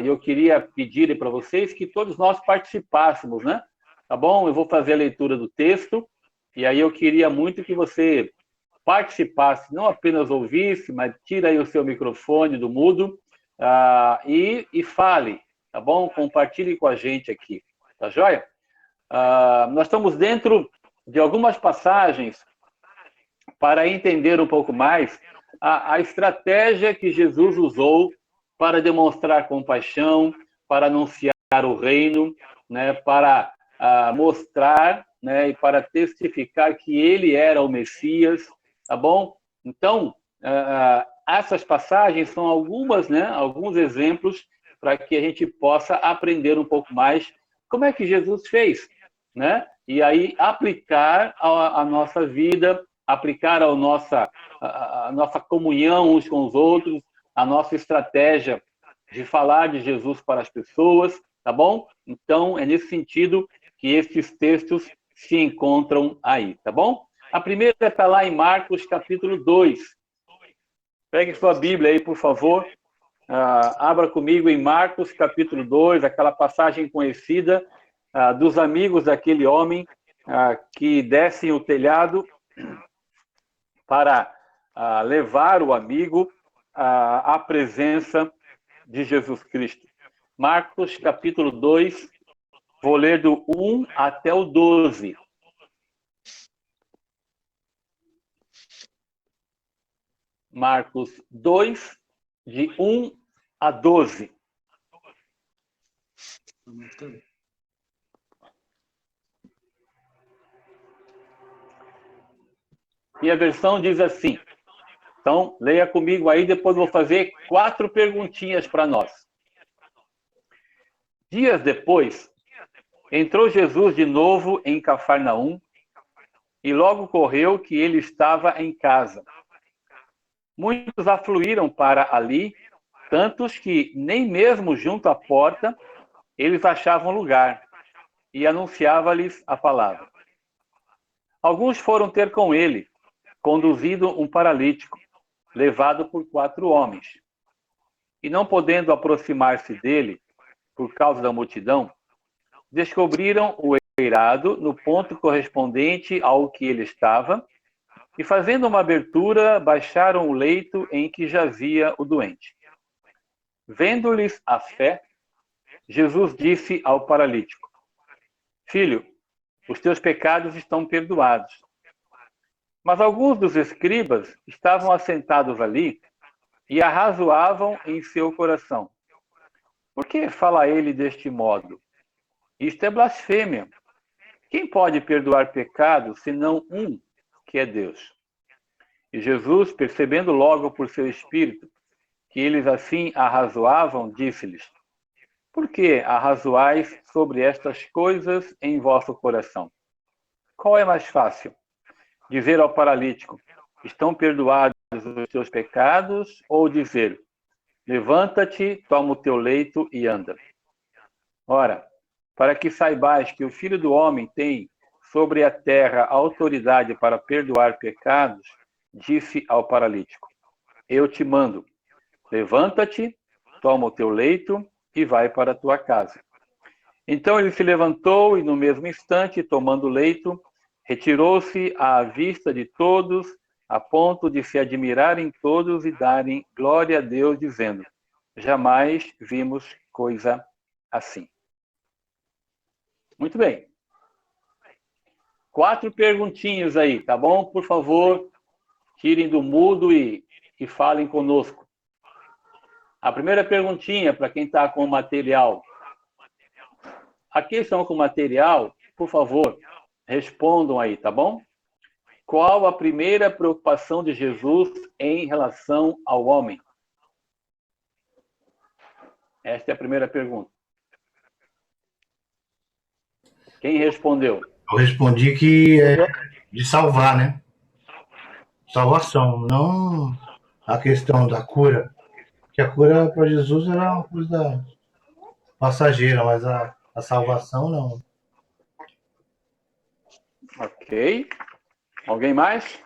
e eu queria pedir para vocês que todos nós participássemos, né? Tá bom? Eu vou fazer a leitura do texto, e aí eu queria muito que você participasse, não apenas ouvisse, mas tira aí o seu microfone do mudo e fale, tá bom? Compartilhe com a gente aqui, tá joia? Nós estamos dentro de algumas passagens para entender um pouco mais a estratégia que Jesus usou para demonstrar compaixão, para anunciar o reino, né, para mostrar, né, e para testificar que ele era o Messias, tá bom? Então, essas passagens são algumas, né, alguns exemplos para que a gente possa aprender um pouco mais como é que Jesus fez, né? E aí aplicar a nossa vida, aplicar a nossa comunhão uns com os outros, a nossa estratégia de falar de Jesus para as pessoas, tá bom? Então, é nesse sentido que esses textos se encontram aí, tá bom? A primeira está lá em Marcos, capítulo 2. Pegue sua Bíblia aí, por favor. Abra comigo em Marcos, capítulo 2, aquela passagem conhecida dos amigos daquele homem que descem o telhado para levar o amigo à presença de Jesus Cristo. Marcos, capítulo 2, vou ler do 1 até o 12. Marcos 2, de 1 a 12. E a versão diz assim. Então, leia comigo aí, depois vou fazer 4 perguntinhas para nós. Dias depois, entrou Jesus de novo em Cafarnaum, e logo correu que ele estava em casa. Muitos afluíram para ali, tantos que nem mesmo junto à porta eles achavam lugar, e anunciava-lhes a palavra. Alguns foram ter com ele, conduzido um paralítico, levado por 4 homens. E não podendo aproximar-se dele, por causa da multidão, descobriram o eirado no ponto correspondente ao que ele estava, e fazendo uma abertura, baixaram o leito em que jazia o doente. Vendo-lhes a fé, Jesus disse ao paralítico: Filho, os teus pecados estão perdoados. Mas alguns dos escribas estavam assentados ali e arrazoavam em seu coração: por que fala ele deste modo? Isto é blasfêmia. Quem pode perdoar pecados, senão um, que é Deus? E Jesus, percebendo logo por seu espírito que eles assim arrazoavam, disse-lhes: por que arrazoais sobre estas coisas em vosso coração? Qual é mais fácil? Dizer ao paralítico: estão perdoados os teus pecados? Ou dizer: levanta-te, toma o teu leito e anda? Ora, para que saibais que o Filho do Homem tem sobre a terra autoridade para perdoar pecados, disse ao paralítico: eu te mando, levanta-te, toma o teu leito e vai para a tua casa. Então ele se levantou e, no mesmo instante, tomando o leito, retirou-se à vista de todos, a ponto de se admirarem todos e darem glória a Deus, dizendo: jamais vimos coisa assim. Muito bem. 4 perguntinhas aí, tá bom? Por favor, tirem do mudo e falem conosco. A primeira perguntinha, para quem está com o material. Aqueles que estão com o material, por favor, respondam aí, tá bom? Qual a primeira preocupação de Jesus em relação ao homem? Esta é a primeira pergunta. Quem respondeu?
Eu respondi que é de salvar, né? Salvação, não a questão da cura. Que a cura para Jesus era uma coisa passageira, mas a salvação não.
Ok. Alguém mais?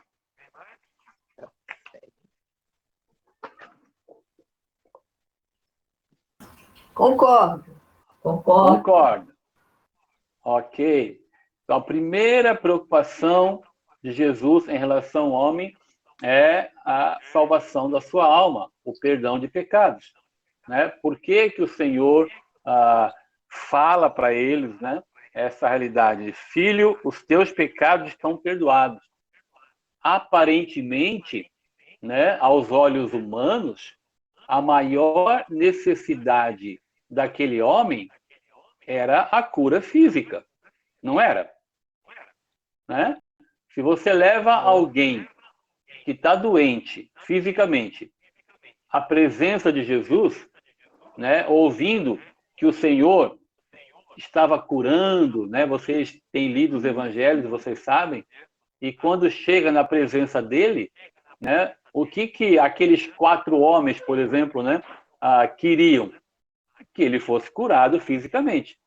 Concordo.
Concordo. Ok. Então, a primeira preocupação de Jesus em relação ao homem é a salvação da sua alma, o perdão de pecados. Né? Por que o Senhor fala para eles, né, essa realidade? Filho, os teus pecados estão perdoados. Aparentemente, né, aos olhos humanos, a maior necessidade daquele homem era a cura física, não era? Né? Se você leva alguém que está doente fisicamente à presença de Jesus, né, ouvindo que o Senhor estava curando, né, vocês têm lido os evangelhos, vocês sabem, e quando chega na presença dele, né, o que aqueles 4 homens, por exemplo, né, queriam? Que ele fosse curado fisicamente,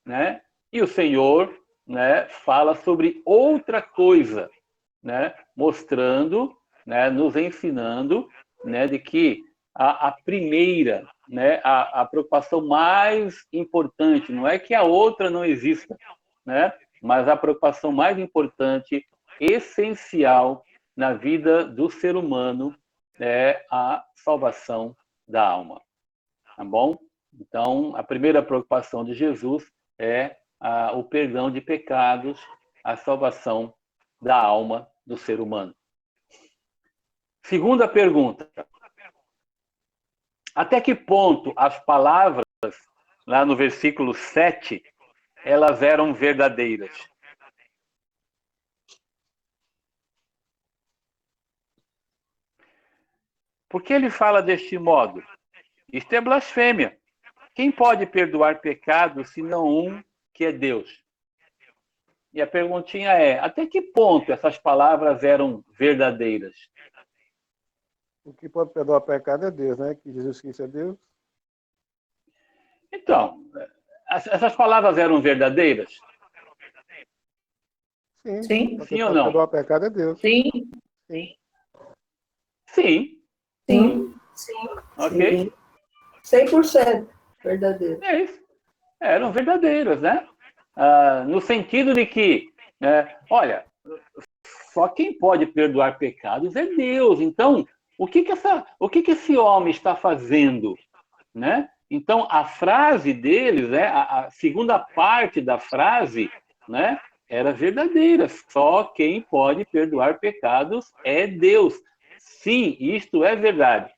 né? E o Senhor, né, fala sobre outra coisa, né, mostrando, né, nos ensinando, né, de que a primeira, né, a preocupação mais importante não é que a outra não exista, né? mas a preocupação mais importante, essencial na vida do ser humano é a salvação da alma. Tá bom? Então, a primeira preocupação de Jesus é o perdão de pecados, a salvação da alma do ser humano. Segunda pergunta. Até que ponto as palavras, lá no versículo 7, elas eram verdadeiras? Por que ele fala deste modo? Isto é blasfêmia. Quem pode perdoar pecados senão um que é Deus? E a perguntinha é, até que ponto essas palavras eram verdadeiras?
O que pode perdoar pecado é Deus, né? Que Jesus Cristo é Deus.
Então, essas palavras eram verdadeiras?
Sim.
Sim.
Sim ou
Pode
não?
perdoar pecado é Deus.
Sim.
Sim.
Sim.
Sim. Sim.
Ok?
100% verdadeiro.
É isso. Eram verdadeiras, né? No sentido de que, olha, só quem pode perdoar pecados é Deus. Então, o que esse homem está fazendo, né? Então, a frase deles, né, a segunda parte da frase, né, era verdadeira. Só quem pode perdoar pecados é Deus. Sim, isto é verdade,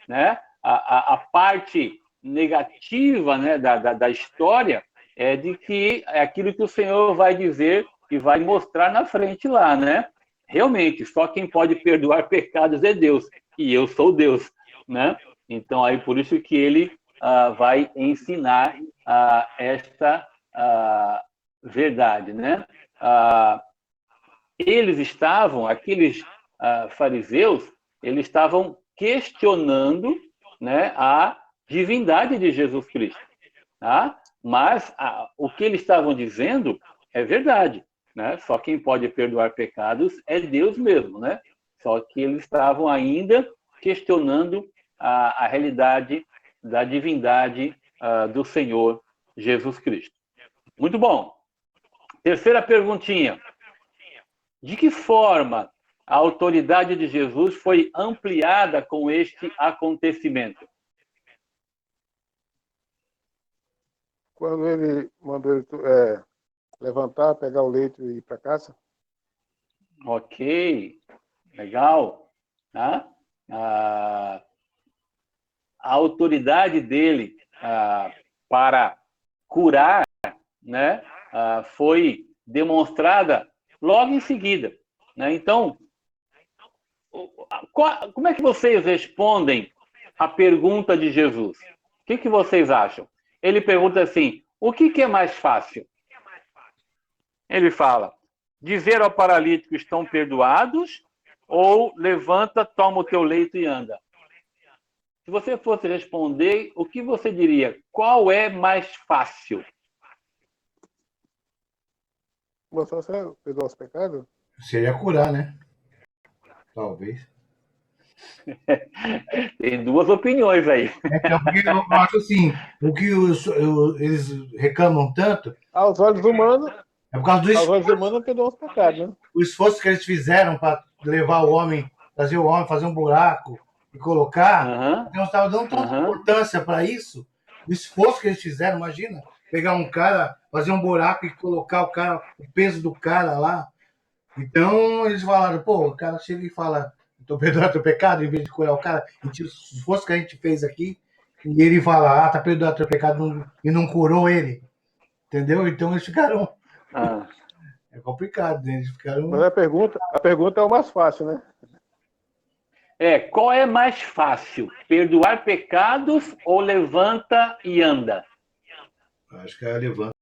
né? A parte negativa, né, da história é de que é aquilo que o Senhor vai dizer e vai mostrar na frente lá, né? Realmente, só quem pode perdoar pecados é Deus, e eu sou Deus, né? Então, aí por isso que ele vai ensinar esta verdade, né? Eles estavam, aqueles fariseus, eles estavam questionando, né, a divindade de Jesus Cristo, tá? Mas o que eles estavam dizendo é verdade, né? Só quem pode perdoar pecados é Deus mesmo, né? Só que eles estavam ainda questionando a realidade da divindade do Senhor Jesus Cristo. Muito bom. Terceira perguntinha. De que forma a autoridade de Jesus foi ampliada com este acontecimento?
Quando ele mandou ele levantar, pegar o leito e ir para casa.
Ok, legal. Tá? A autoridade dele para curar, né, foi demonstrada logo em seguida, né? Então, como é que vocês respondem à pergunta de Jesus? O que vocês acham? Ele pergunta assim, o que é mais fácil? Ele fala, dizer ao paralítico estão perdoados ou levanta, toma o teu leito e anda? Se você fosse responder, o que você diria? Qual é mais fácil?
Você perdoar os pecados?
Seria curar, né? Talvez.
Tem duas opiniões aí.
Então, porque eu acho assim, o que eles reclamam tanto
Aos olhos humanos,
é por causa do
aos olhos humanos perdoar os pecados, né?
o esforço que eles fizeram para levar o homem, trazer o homem, fazer um buraco e colocar. Então, estavam dando tanta importância para isso. O esforço que eles fizeram, imagina, pegar um cara, fazer um buraco e colocar o cara, o peso do cara lá. Então, eles falaram, pô, o cara chega e fala, estou perdoando teu pecado, em vez de curar o cara, o esforço que a gente fez aqui, e ele fala, tá perdoando teu pecado, e não curou ele. Entendeu? Então, eles ficaram... É complicado, né? Eles ficaram...
Mas a pergunta é o mais fácil, né?
Qual é mais fácil? Perdoar pecados ou levanta e anda?
Acho que é levanta.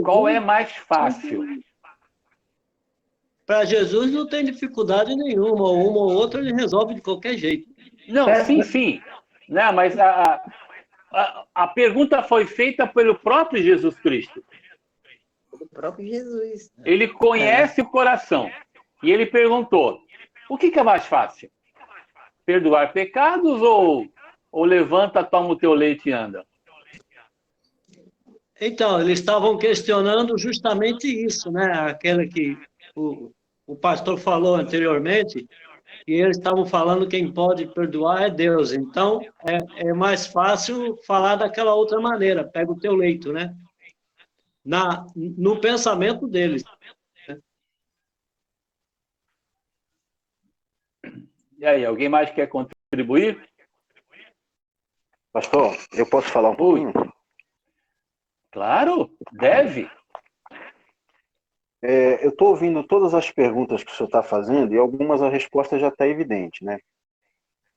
Qual é mais fácil?
Para Jesus não tem dificuldade nenhuma, uma ou outra ele resolve de qualquer jeito.
Não, sim. Não, mas a pergunta foi feita pelo próprio Jesus Cristo.
O próprio Jesus.
Ele conhece o coração. E ele perguntou, o que é mais fácil? Perdoar pecados ou levanta, toma o teu leite e anda?
Então, eles estavam questionando justamente isso, né? Aquela que o pastor falou anteriormente, que eles estavam falando que quem pode perdoar é Deus. Então, é mais fácil falar daquela outra maneira, pega o teu leito, né? No pensamento deles.
E aí, alguém mais quer contribuir?
Pastor, eu posso falar um
Oi.
pouquinho?
Claro, deve.
Eu estou ouvindo todas as perguntas que o senhor está fazendo e algumas a resposta já está evidente, né?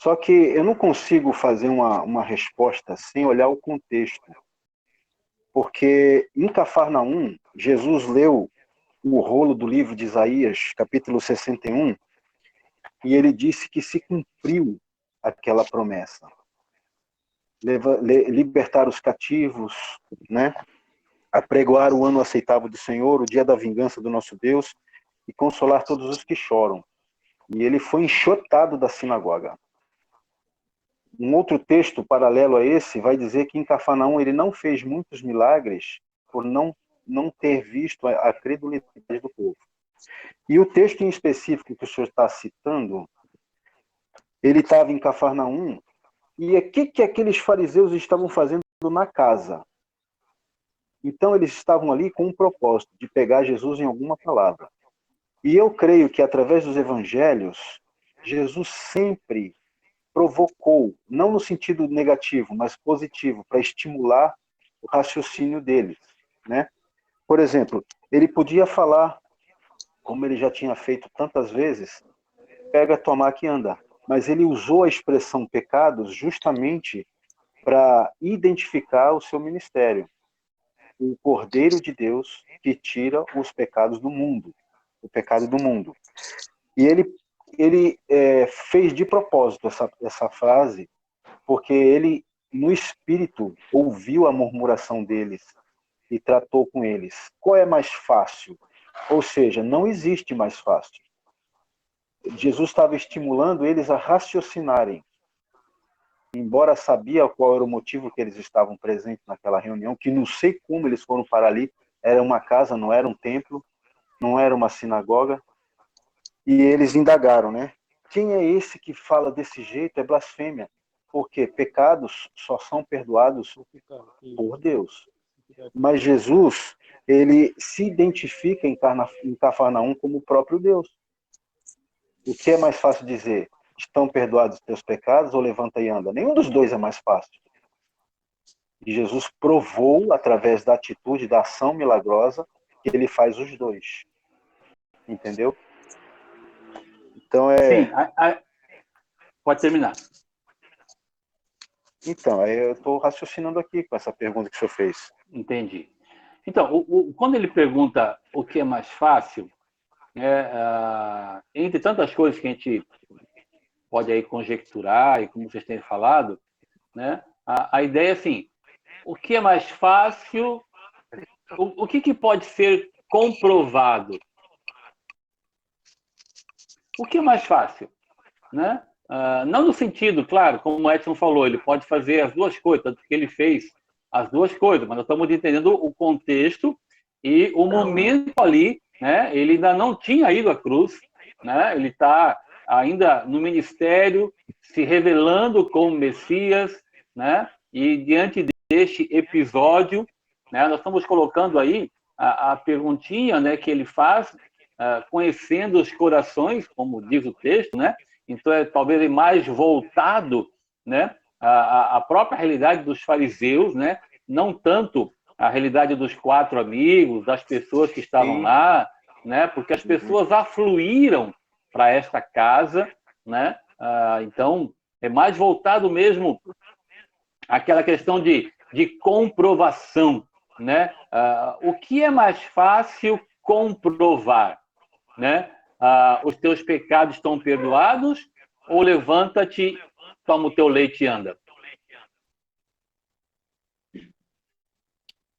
Só que eu não consigo fazer uma resposta sem olhar o contexto. Porque em Cafarnaum, Jesus leu o rolo do livro de Isaías, capítulo 61, e ele disse que se cumpriu aquela promessa. Libertar os cativos, né? Apregoar o ano aceitável do Senhor, o dia da vingança do nosso Deus, e consolar todos os que choram. E ele foi enxotado da sinagoga. Um outro texto paralelo a esse vai dizer que em Cafarnaum ele não fez muitos milagres por não ter visto a credulidade do povo. E o texto em específico que o senhor está citando, ele estava em Cafarnaum, e o que aqueles fariseus estavam fazendo na casa? Então eles estavam ali com um propósito de pegar Jesus em alguma palavra. E eu creio que através dos evangelhos, Jesus sempre provocou, não no sentido negativo, mas positivo, para estimular o raciocínio deles, né? Por exemplo, ele podia falar, como ele já tinha feito tantas vezes, pega, toma aqui e anda. Mas ele usou a expressão pecados justamente para identificar o seu ministério. O Cordeiro de Deus que tira os pecados do mundo, o pecado do mundo. E ele fez de propósito essa frase, porque ele, no espírito, ouviu a murmuração deles e tratou com eles. Qual é mais fácil? Ou seja, não existe mais fácil. Jesus estava estimulando eles a raciocinarem. Embora sabia qual era o motivo que eles estavam presentes naquela reunião, que não sei como eles foram para ali, era uma casa, não era um templo, não era uma sinagoga, e eles indagaram, né? Quem é esse que fala desse jeito? É blasfêmia. Porque pecados só são perdoados por Deus. Mas Jesus, ele se identifica em Cafarnaum como o próprio Deus. O que é mais fácil dizer? Estão perdoados os teus pecados ou levanta e anda? Nenhum dos dois é mais fácil. E Jesus provou, através da atitude, da ação milagrosa, que ele faz os dois. Entendeu? Então
Sim, pode terminar.
Então, eu estou raciocinando aqui com essa pergunta que o senhor fez.
Entendi. Então, quando ele pergunta o que é mais fácil, entre tantas coisas que a gente pode aí conjecturar, e como vocês têm falado, né, a ideia é assim, o que é mais fácil, o que pode ser comprovado? O que é mais fácil? Né? Não no sentido, claro, como o Edson falou, ele pode fazer as duas coisas, tanto que ele fez as duas coisas, mas nós estamos entendendo o contexto e o momento ali, né? Ele ainda não tinha ido à cruz, né? Ele está ainda no ministério, se revelando como Messias, né? E diante deste episódio, né? Nós estamos colocando aí a perguntinha, né, que ele faz, conhecendo os corações, como diz o texto, né? Então é talvez mais voltado, né, à própria realidade dos fariseus, né? Não tanto a realidade dos 4 amigos, das pessoas que estavam lá, né? Porque as pessoas afluíram para esta casa, né? Então é mais voltado mesmo àquela questão de comprovação, né? O que é mais fácil comprovar, né? Os teus pecados estão perdoados, ou levanta-te, toma o teu leite e anda?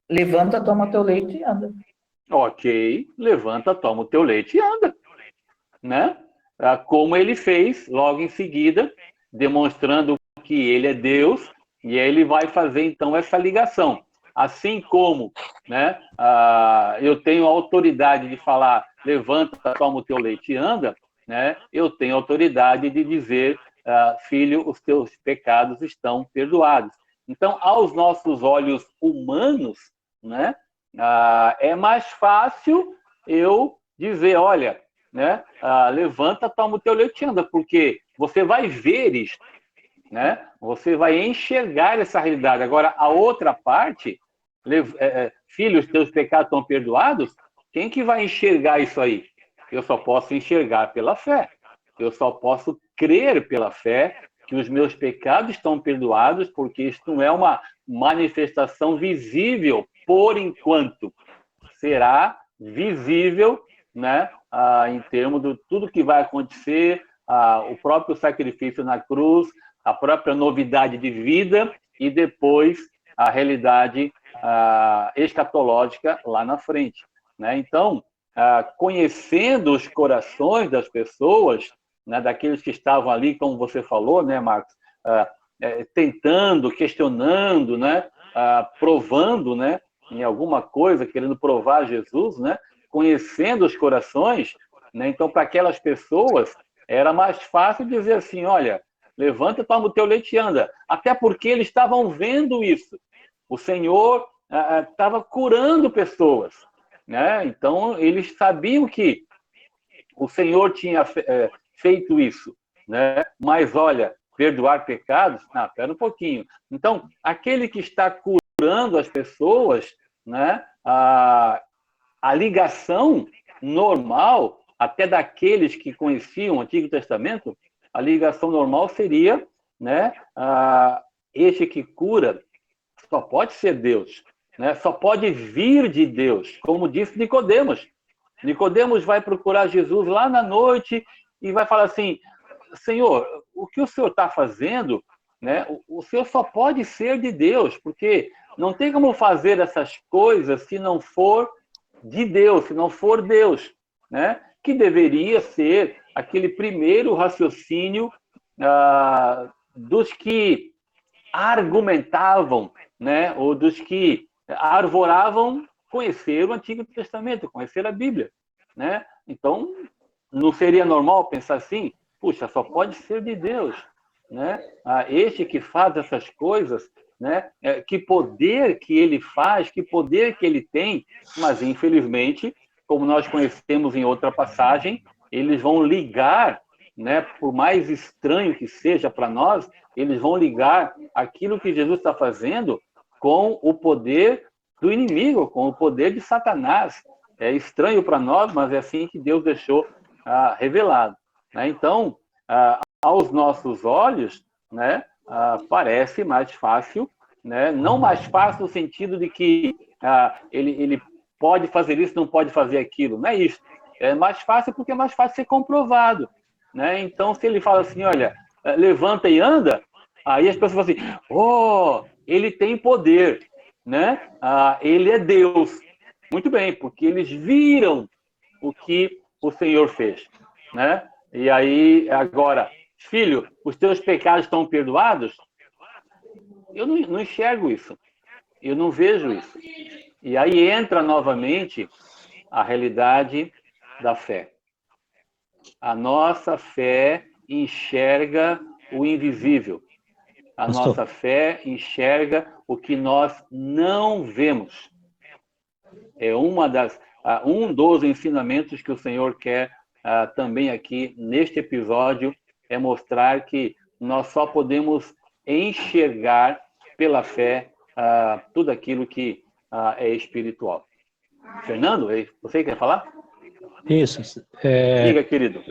Levanta, toma teu leite e anda.
Ok, levanta, toma o teu leite e anda, né? Como ele fez logo em seguida, demonstrando que ele é Deus, e aí ele vai fazer então essa ligação. assim como, né, eu tenho a autoridade de falar, levanta, toma o teu leite e anda, né, eu tenho autoridade de dizer, filho, os teus pecados estão perdoados. Então, aos nossos olhos humanos, né, é mais fácil eu dizer, olha, né, levanta, toma o teu leite e anda, porque você vai ver isto, né? Você vai enxergar essa realidade. Agora, a outra parte, filhos, teus pecados estão perdoados, quem que vai enxergar isso aí? Eu só posso enxergar pela fé. Eu só posso crer pela fé que os meus pecados estão perdoados, porque isso não é uma manifestação visível por enquanto. Será visível, né, em termos de tudo que vai acontecer, o próprio sacrifício na cruz, a própria novidade de vida e depois a realidade escatológica lá na frente, né? Então, conhecendo os corações das pessoas, né, daqueles que estavam ali, como você falou, né, Marcos, tentando, questionando, né, provando, né, em alguma coisa, querendo provar Jesus, né, conhecendo os corações, né, então, para aquelas pessoas, era mais fácil dizer assim, olha, levanta, toma o teu leite e anda. Até porque eles estavam vendo isso. O Senhor estava curando pessoas, né? Então, eles sabiam que o Senhor tinha feito isso, né? Mas, olha, perdoar pecados? Espera um pouquinho. Então, aquele que está curando as pessoas, né? A ligação normal, até daqueles que conheciam o Antigo Testamento, a ligação normal seria, né, este que cura só pode ser Deus, né? Só pode vir de Deus, como disse Nicodemos. Nicodemos vai procurar Jesus lá na noite e vai falar assim, Senhor, o que o Senhor está fazendo, né, o Senhor só pode ser de Deus, porque não tem como fazer essas coisas se não for de Deus, se não for Deus, né? Que deveria ser aquele primeiro raciocínio dos que argumentavam, né? Ou dos que arvoravam conhecer o Antigo Testamento, conhecer a Bíblia, né? Então, não seria normal pensar assim, puxa, só pode ser de Deus, né? Este que faz essas coisas, né? Que poder que ele faz, que poder que ele tem, mas infelizmente, como nós conhecemos em outra passagem, eles vão ligar, né? Por mais estranho que seja para nós, eles vão ligar aquilo que Jesus está fazendo com o poder do inimigo, com o poder de Satanás. É estranho para nós, mas é assim que Deus deixou revelado, né? Então, aos nossos olhos, né, parece mais fácil, né? Não mais fácil no sentido de que ele pode fazer isso, não pode fazer aquilo, não é isso. É mais fácil porque é mais fácil ser comprovado, né? Então, se ele fala assim, olha, levanta e anda, aí as pessoas falam assim, oh, ele tem poder, né? Ele é Deus. Muito bem, porque eles viram o que o Senhor fez, né? E aí, agora, filho, os teus pecados estão perdoados? Eu não enxergo isso. Eu não vejo isso. E aí entra novamente a realidade da fé. A nossa fé enxerga o invisível. A nossa fé enxerga o que nós não vemos. É um dos ensinamentos que o Senhor quer também aqui neste episódio, é mostrar que nós só podemos enxergar pela fé tudo aquilo que é espiritual. Fernando, você quer falar?
Isso.
Diga, querido.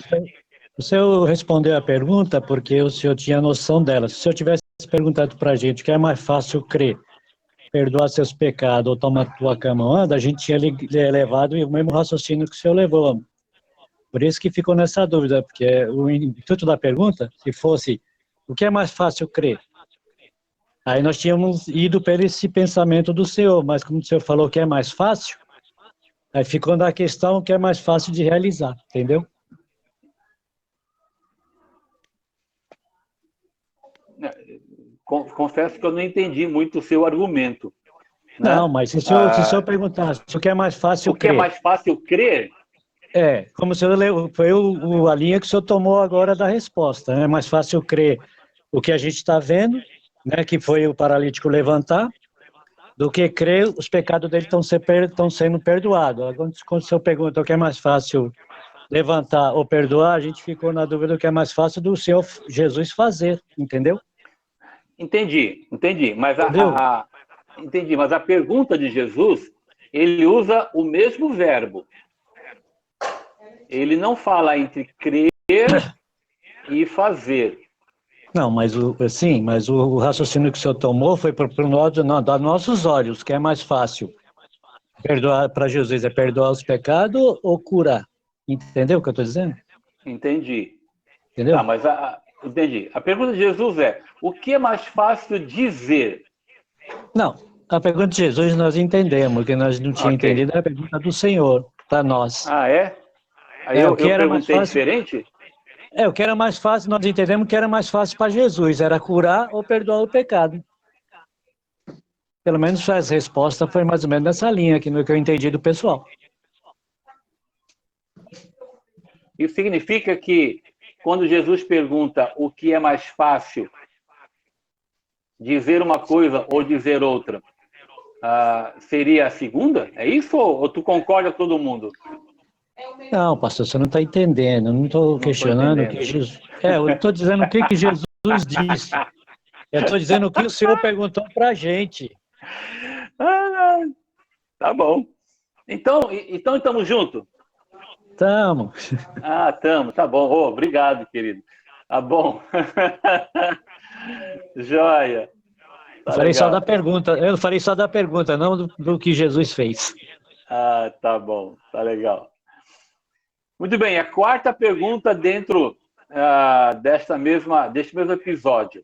O senhor respondeu a pergunta porque o senhor tinha noção dela. Se o senhor tivesse perguntado para a gente o que é mais fácil crer, perdoar seus pecados ou tomar tua cama anda, a gente tinha levado o mesmo raciocínio que o senhor levou. Por isso que ficou nessa dúvida, porque o intuito da pergunta, se fosse o que é mais fácil crer, aí nós tínhamos ido pelo esse pensamento do senhor, mas como o senhor falou que é mais fácil, aí ficou na questão que é mais fácil de realizar, entendeu?
Confesso que eu não entendi muito o seu argumento. né?
Não, mas se o senhor perguntasse o que é mais fácil
O que é
crer,
mais fácil crer?
como o senhor leu, foi a linha que o senhor tomou agora da resposta, né? É mais fácil crer o que a gente está vendo, né, que foi o paralítico levantar, do que crer os pecados dele estão sendo perdoados. Agora, quando o senhor pergunta o que é mais fácil levantar ou perdoar, a gente ficou na dúvida do que é mais fácil do Senhor Jesus fazer, entendeu?
Entendi. Mas
Entendeu?
entendi, mas a pergunta de Jesus, ele usa o mesmo verbo. Ele não fala entre crer e fazer.
Não, mas o raciocínio que o senhor tomou foi para dos nossos olhos, que é mais fácil perdoar para Jesus, é perdoar os pecados ou curar? Entendeu o que eu estou dizendo?
Entendi.
Entendeu?
Tá, mas entendi. A pergunta de Jesus é: o que é mais fácil dizer?
Não, a pergunta de Jesus nós entendemos, o que nós não tínhamos
Ok.
entendido é a pergunta do Senhor, para nós.
Ah, é? Aí
O que
eu
era mais
perguntei
fácil?
diferente?
O que era mais fácil, nós entendemos que era mais fácil para Jesus, era curar ou perdoar o pecado. Pelo menos a resposta foi mais ou menos nessa linha aqui, no que eu entendi do pessoal.
Isso significa que quando Jesus pergunta o que é mais fácil, dizer uma coisa ou dizer outra, seria a segunda? É isso ou tu concorda com todo mundo?
Não, pastor, você não está entendendo. Eu não estou questionando o que Jesus. Eu estou dizendo o que Jesus disse. Eu estou dizendo o que o senhor perguntou para a gente.
Tá bom. Então estamos juntos?
Estamos.
Estamos, tá bom. Obrigado, querido. Tá bom. Joia. Tá
Eu falei só da
legal.
pergunta. Eu falei só da pergunta, não do que Jesus fez.
Tá bom. Tá legal. Muito bem. A quarta pergunta dentro deste mesmo episódio.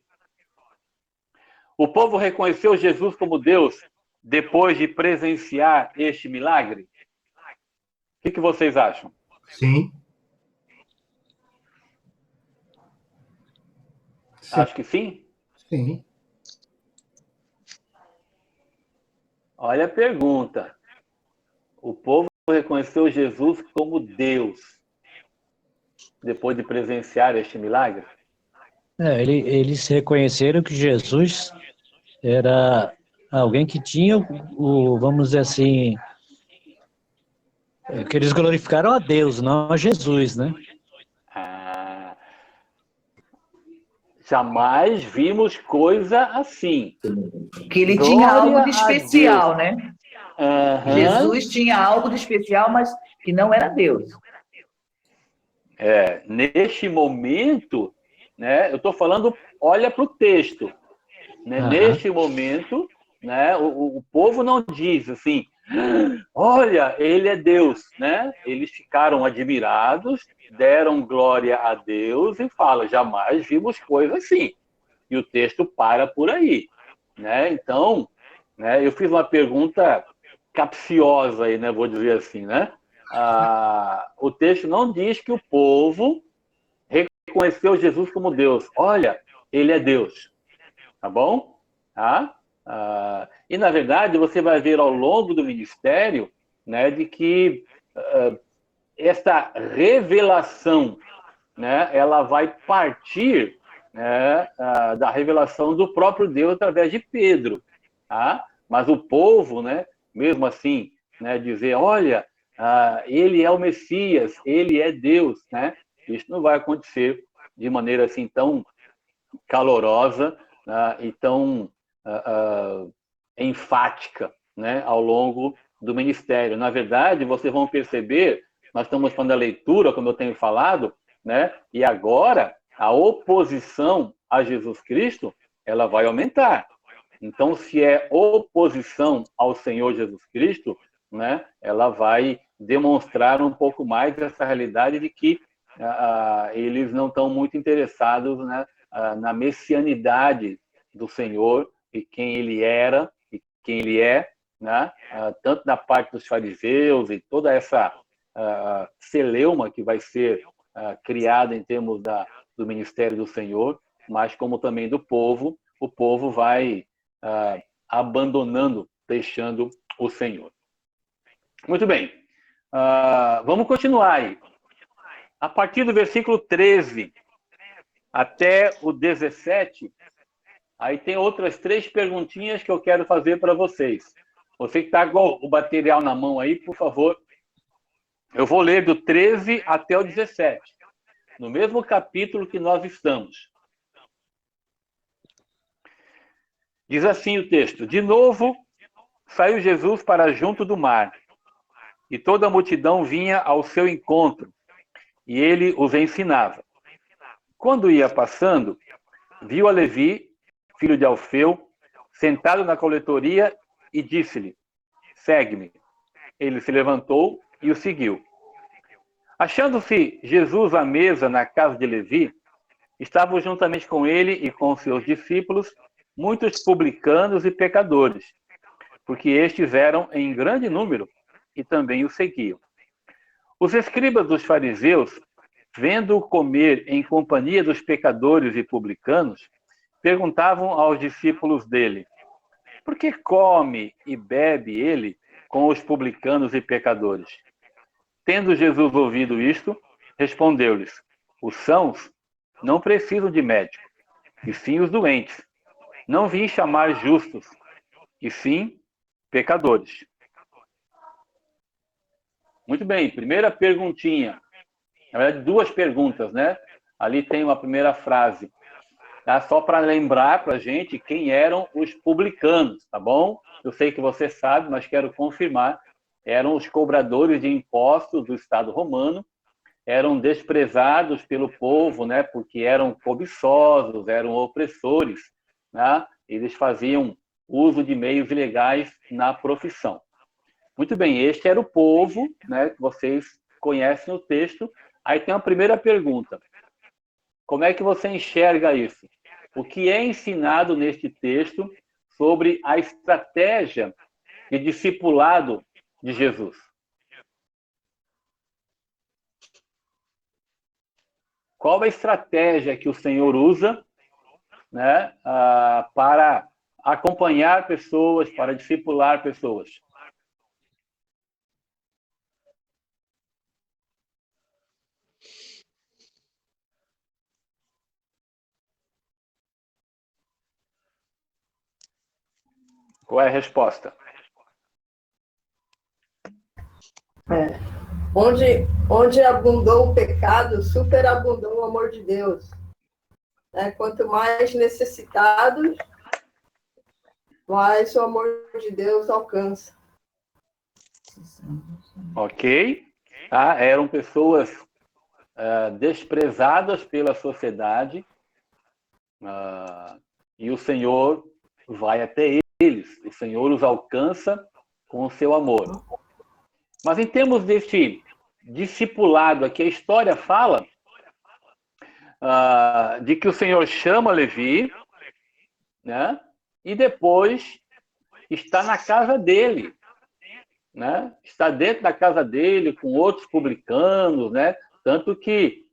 O povo reconheceu Jesus como Deus depois de presenciar este milagre? O que vocês acham?
Sim.
Acho que sim.
Sim.
Olha a pergunta. O povo reconheceu Jesus como Deus depois de presenciar este milagre?
Eles reconheceram que Jesus era alguém que tinha vamos dizer assim, que eles glorificaram a Deus, não a Jesus, né?
Jamais vimos coisa assim.
Que ele
Glória
tinha algo de
a
especial,
Deus.
né?
Uhum.
Jesus tinha algo de especial, mas que não era Deus.
Neste momento, né, eu estou falando, olha para o texto. Né,
Uhum.
Neste momento, né, o povo não diz assim, olha, ele é Deus. Né? Eles ficaram admirados, deram glória a Deus e falam, jamais vimos coisa assim. E o texto para por aí. Né? Então, né, eu fiz uma pergunta capciosa, aí, né, vou dizer assim. Né? O texto não diz que o povo reconheceu Jesus como Deus. Olha, ele é Deus. Tá bom? E, na verdade, você vai ver ao longo do ministério, né, de que esta revelação, né, ela vai partir, né, da revelação do próprio Deus através de Pedro. Tá? Mas o povo, né, mesmo assim, né, dizer, olha, ele é o Messias, ele é Deus. Né? Isso não vai acontecer de maneira assim tão calorosa e tão enfática, né, ao longo do ministério. Na verdade, vocês vão perceber, nós estamos falando da leitura, como eu tenho falado, né, e agora a oposição a Jesus Cristo, ela vai aumentar. Então, se é oposição ao Senhor Jesus Cristo, né, ela vai demonstrar um pouco mais essa realidade de que eles não estão muito interessados, né, na messianidade do Senhor e quem ele era e quem ele é, né? Tanto da parte dos fariseus e toda essa celeuma que vai ser criada em termos do ministério do Senhor, mas como também do povo, o povo vai abandonando deixando o Senhor. Muito bem. Vamos continuar aí. A partir do versículo 13 até o 17, aí tem outras 3 perguntinhas que eu quero fazer para vocês. Você que está com o material na mão aí, por favor, eu vou ler do 13 até o 17, no mesmo capítulo que nós estamos. Diz assim o texto: De novo, saiu Jesus para junto do mar, e toda a multidão vinha ao seu encontro, e ele os ensinava. Quando ia passando, viu a Levi, filho de Alfeu, sentado na coletoria, e disse-lhe: Segue-me. Ele se levantou e o seguiu. Achando-se Jesus à mesa na casa de Levi, estavam juntamente com ele e com seus discípulos muitos publicanos e pecadores, porque estes eram em grande número e também o seguiam. Os escribas dos fariseus, vendo-o comer em companhia dos pecadores e publicanos, perguntavam aos discípulos dele: Por que come e bebe ele com os publicanos e pecadores? Tendo Jesus ouvido isto, respondeu-lhes: Os sãos não precisam de médico, e sim os doentes. Não vim chamar justos, e sim pecadores. Muito bem, primeira perguntinha. Na verdade, 2 perguntas, né? Ali tem uma primeira frase. Tá? Só para lembrar para a gente quem eram os publicanos, tá bom? Eu sei que você sabe, mas quero confirmar. Eram os cobradores de impostos do Estado romano, eram desprezados pelo povo, né? Porque eram cobiçosos, eram opressores, né? Eles faziam uso de meios ilegais na profissão. Muito bem, este era o povo, né? Que vocês conhecem o texto. Aí tem a primeira pergunta. Como é que você enxerga isso? O que é ensinado neste texto sobre a estratégia de discipulado de Jesus? Qual a estratégia que o Senhor usa, né, para acompanhar pessoas, para discipular pessoas? Qual é a resposta?
Onde abundou o pecado, superabundou o amor de Deus. Quanto mais necessitados, mais o amor de Deus alcança.
Ok. Tá? Eram pessoas desprezadas pela sociedade, e o Senhor vai até eles. O Senhor os alcança com o seu amor. Mas em termos deste discipulado aqui, a história fala de que o Senhor chama Levi, né? E depois está na casa dele, né? Está dentro da casa dele com outros publicanos, né? Tanto que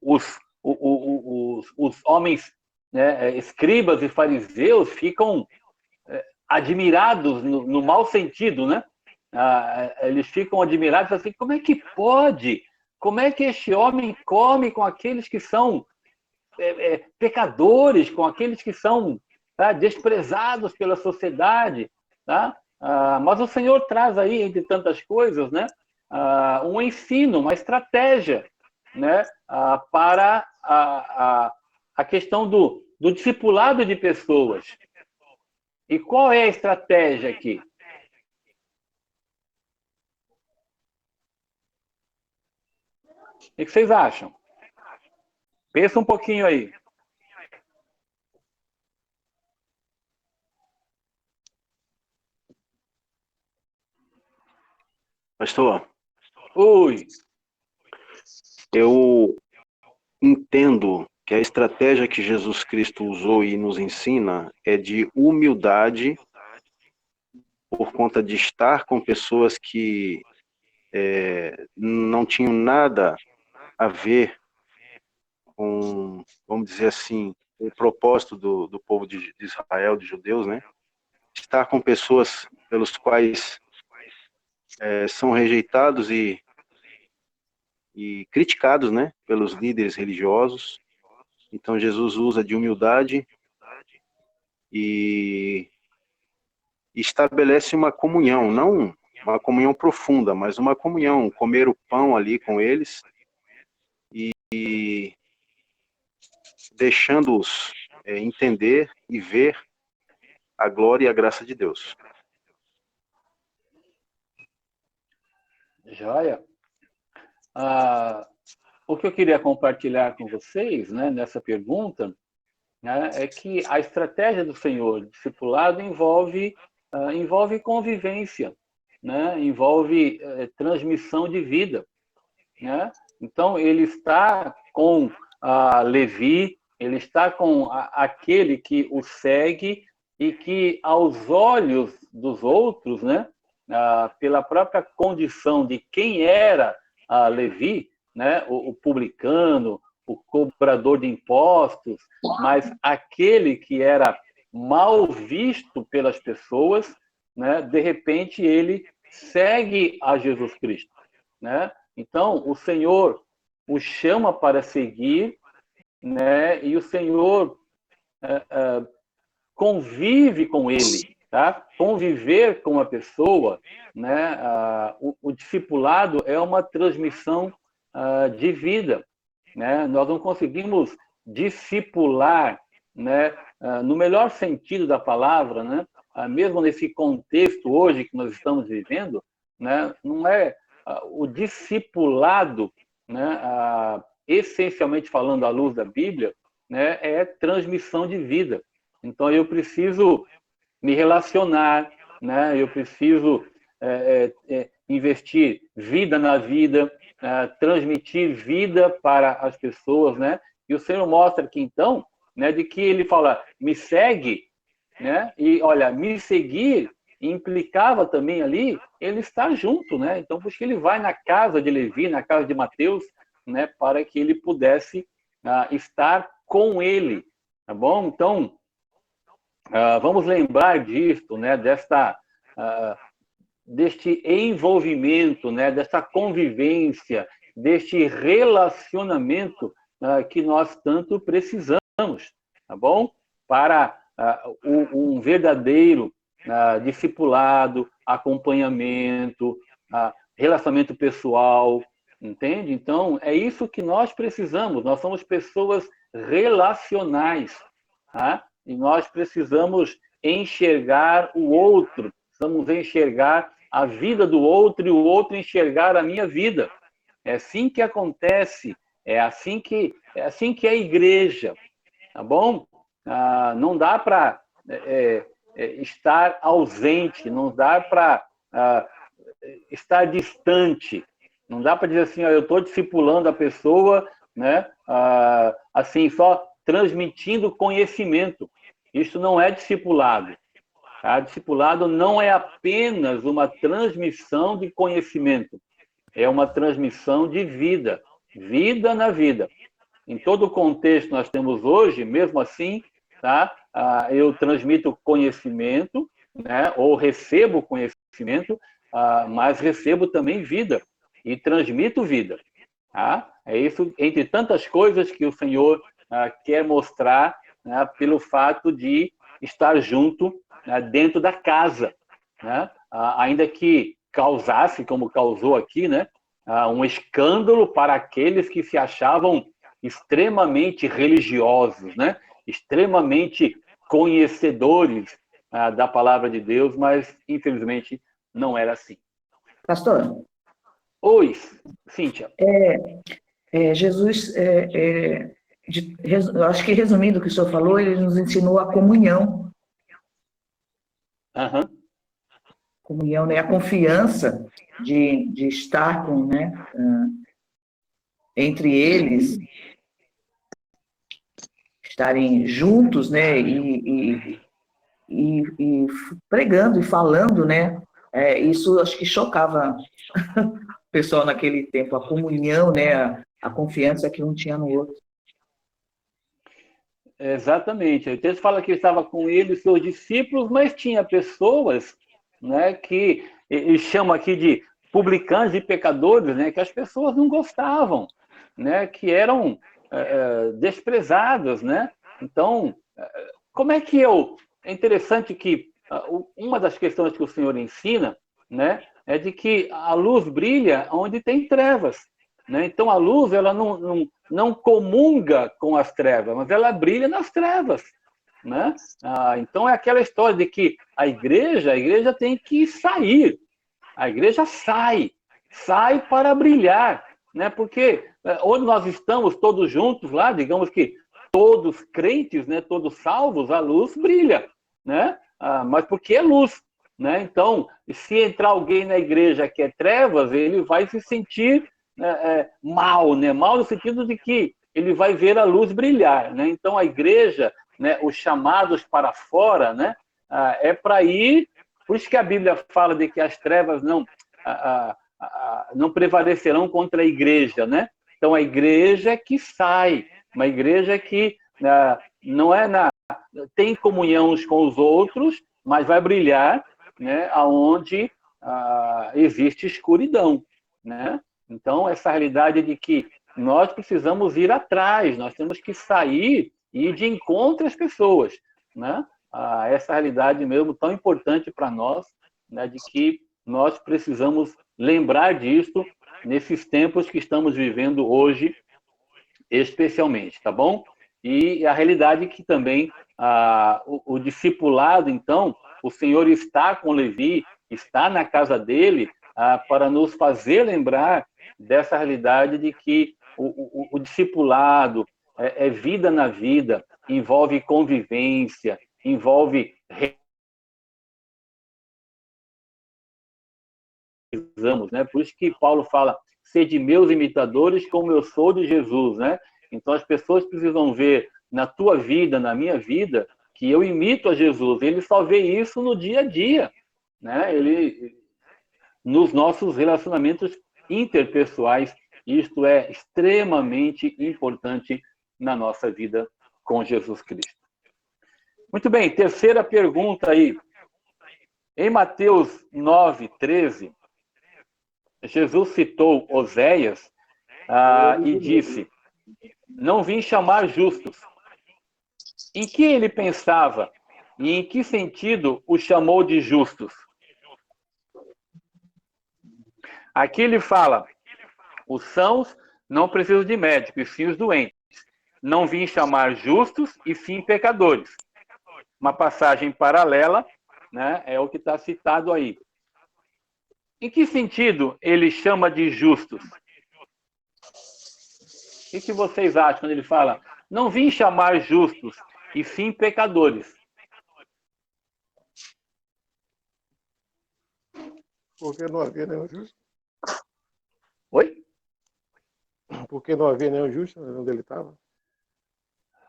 os homens, né, escribas e fariseus ficam admirados no mau sentido, né? Eles ficam admirados assim, como é que pode? Como é que este homem come com aqueles que são pecadores, com aqueles que são desprezados pela sociedade? Tá? Mas o Senhor traz aí, entre tantas coisas, né, um ensino, uma estratégia, né, para a questão do discipulado de pessoas. E qual é a estratégia aqui? O que vocês acham? Pensa um pouquinho aí.
Pastor,
Oi.
eu entendo que a estratégia que Jesus Cristo usou e nos ensina é de humildade, por conta de estar com pessoas que não tinham nada a ver com, vamos dizer assim, o propósito do povo de Israel, de judeus, né? estar com pessoas pelos quais são rejeitados e criticados, né, pelos líderes religiosos. Então Jesus usa de humildade e estabelece uma comunhão, não uma comunhão profunda, mas uma comunhão, comer o pão ali com eles e deixando-os entender e ver a glória e a graça de Deus.
Joia. O que eu queria compartilhar com vocês, né, nessa pergunta, né, é que a estratégia do Senhor discipulado envolve convivência, né, envolve transmissão de vida, né? Então ele está com Levi, ele está com aquele que o segue e que aos olhos dos outros, né, pela própria condição de quem era Levi, né, o publicano, o cobrador de impostos, mas aquele que era mal visto pelas pessoas, né, de repente ele segue a Jesus Cristo, né? Então o Senhor o chama para seguir, né, e o Senhor convive com ele, tá? Conviver com a pessoa, né? O discipulado é uma transmissão de vida, né? Nós não conseguimos discipular, né, no melhor sentido da palavra, né? Mesmo nesse contexto hoje que nós estamos vivendo, né? Não é o discipulado, né? Essencialmente falando à luz da Bíblia, né? É transmissão de vida. Então eu preciso me relacionar, né? Eu preciso investir vida na vida, transmitir vida para as pessoas, né? E o Senhor mostra aqui então, né, de que ele fala, me segue, né? E olha, me seguir implicava também ali ele estar junto, né? Então por isso que ele vai na casa de Levi, na casa de Mateus, né, para que ele pudesse estar com ele, tá bom? Então vamos lembrar disto, né? Deste envolvimento, né? Desta convivência, deste relacionamento que nós tanto precisamos, tá bom? Para um verdadeiro discipulado, acompanhamento, relacionamento pessoal, entende? Então, é isso que nós precisamos. Nós somos pessoas relacionais, tá? E nós precisamos enxergar o outro, precisamos enxergar a vida do outro e o outro enxergar a minha vida. É assim que acontece, é assim que é a igreja, tá bom? Não dá para estar ausente, não dá para estar distante, não dá para dizer assim, eu estou discipulando a pessoa, né? Assim, só transmitindo conhecimento. Isso não é discipulado. Tá? Discipulado não é apenas uma transmissão de conhecimento, é uma transmissão de vida, vida na vida. Em todo o contexto que nós temos hoje, mesmo assim, tá? Eu transmito conhecimento, né? Ou recebo conhecimento, mas recebo também vida e transmito vida. Tá? É isso, entre tantas coisas que o Senhor quer mostrar, né, pelo fato de estar junto, né, dentro da casa, né? Ainda que causasse, como causou aqui, né, um escândalo para aqueles que se achavam extremamente religiosos, né, extremamente conhecedores da palavra de Deus, mas infelizmente não era assim.
Pastor?
Oi, Cíntia.
Jesus, eu acho que resumindo o que o senhor falou, ele nos ensinou a comunhão. Comunhão, né? A confiança de estar com, né, entre eles, estarem juntos, né, e pregando e falando, né? Isso acho que chocava o pessoal naquele tempo, a comunhão, né, a confiança que um tinha no outro.
Exatamente. O texto fala que ele estava com ele e seus discípulos, mas tinha pessoas, né, que ele chama aqui de publicanos e pecadores, né, que as pessoas não gostavam, né, que eram desprezadas, né? Então, como é que eu... É interessante que uma das questões que o Senhor ensina, né, é de que a luz brilha onde tem trevas, né? Então, a luz ela não comunga com as trevas, mas ela brilha nas trevas, né? Então, é aquela história de que a igreja tem que sair. A igreja sai para brilhar, né? Porque onde nós estamos todos juntos lá, digamos que todos crentes, né? Todos salvos, a luz brilha, né? Mas porque é luz, né? Então, se entrar alguém na igreja que é trevas, ele vai se sentir mal, né? Mal no sentido de que ele vai ver a luz brilhar, né? Então, a igreja, né? Os chamados para fora, né? É para ir. Por isso que a Bíblia fala de que as trevas não prevalecerão contra a igreja, né? Então, a igreja que sai, uma igreja que não tem comunhão uns com os outros, mas vai brilhar, né, aonde existe escuridão, né? Então, essa realidade de que nós precisamos ir atrás, nós temos que sair e ir de encontro às pessoas, né? Essa realidade mesmo tão importante para nós, né, de que nós precisamos lembrar disso nesses tempos que estamos vivendo hoje, especialmente, tá bom? E a realidade que também o discipulado, então, o Senhor está com Levi, está na casa dele, para nos fazer lembrar dessa realidade de que o discipulado é vida na vida, envolve convivência, envolve né? Por isso que Paulo fala, sede meus imitadores como eu sou de Jesus, né? Então as pessoas precisam ver na tua vida, na minha vida, que eu imito a Jesus. Ele só vê isso no dia a dia, né? Nos nossos relacionamentos interpessoais, isto é extremamente importante na nossa vida com Jesus Cristo. Muito bem, terceira pergunta aí. Em Mateus 9:13, Jesus citou Oséias e disse, não vim chamar justos. Em que ele pensava e em que sentido o chamou de justos? Aqui ele fala, os sãos não precisam de médico, e sim os doentes. Não vim chamar justos, e sim pecadores. Uma passagem paralela, né, é o que está citado aí. Em que sentido ele chama de justos? O que vocês acham quando ele fala, não vim chamar justos, e sim pecadores?
Porque não havia nenhum justo.
Oi?
Porque não havia nenhum justo onde ele estava.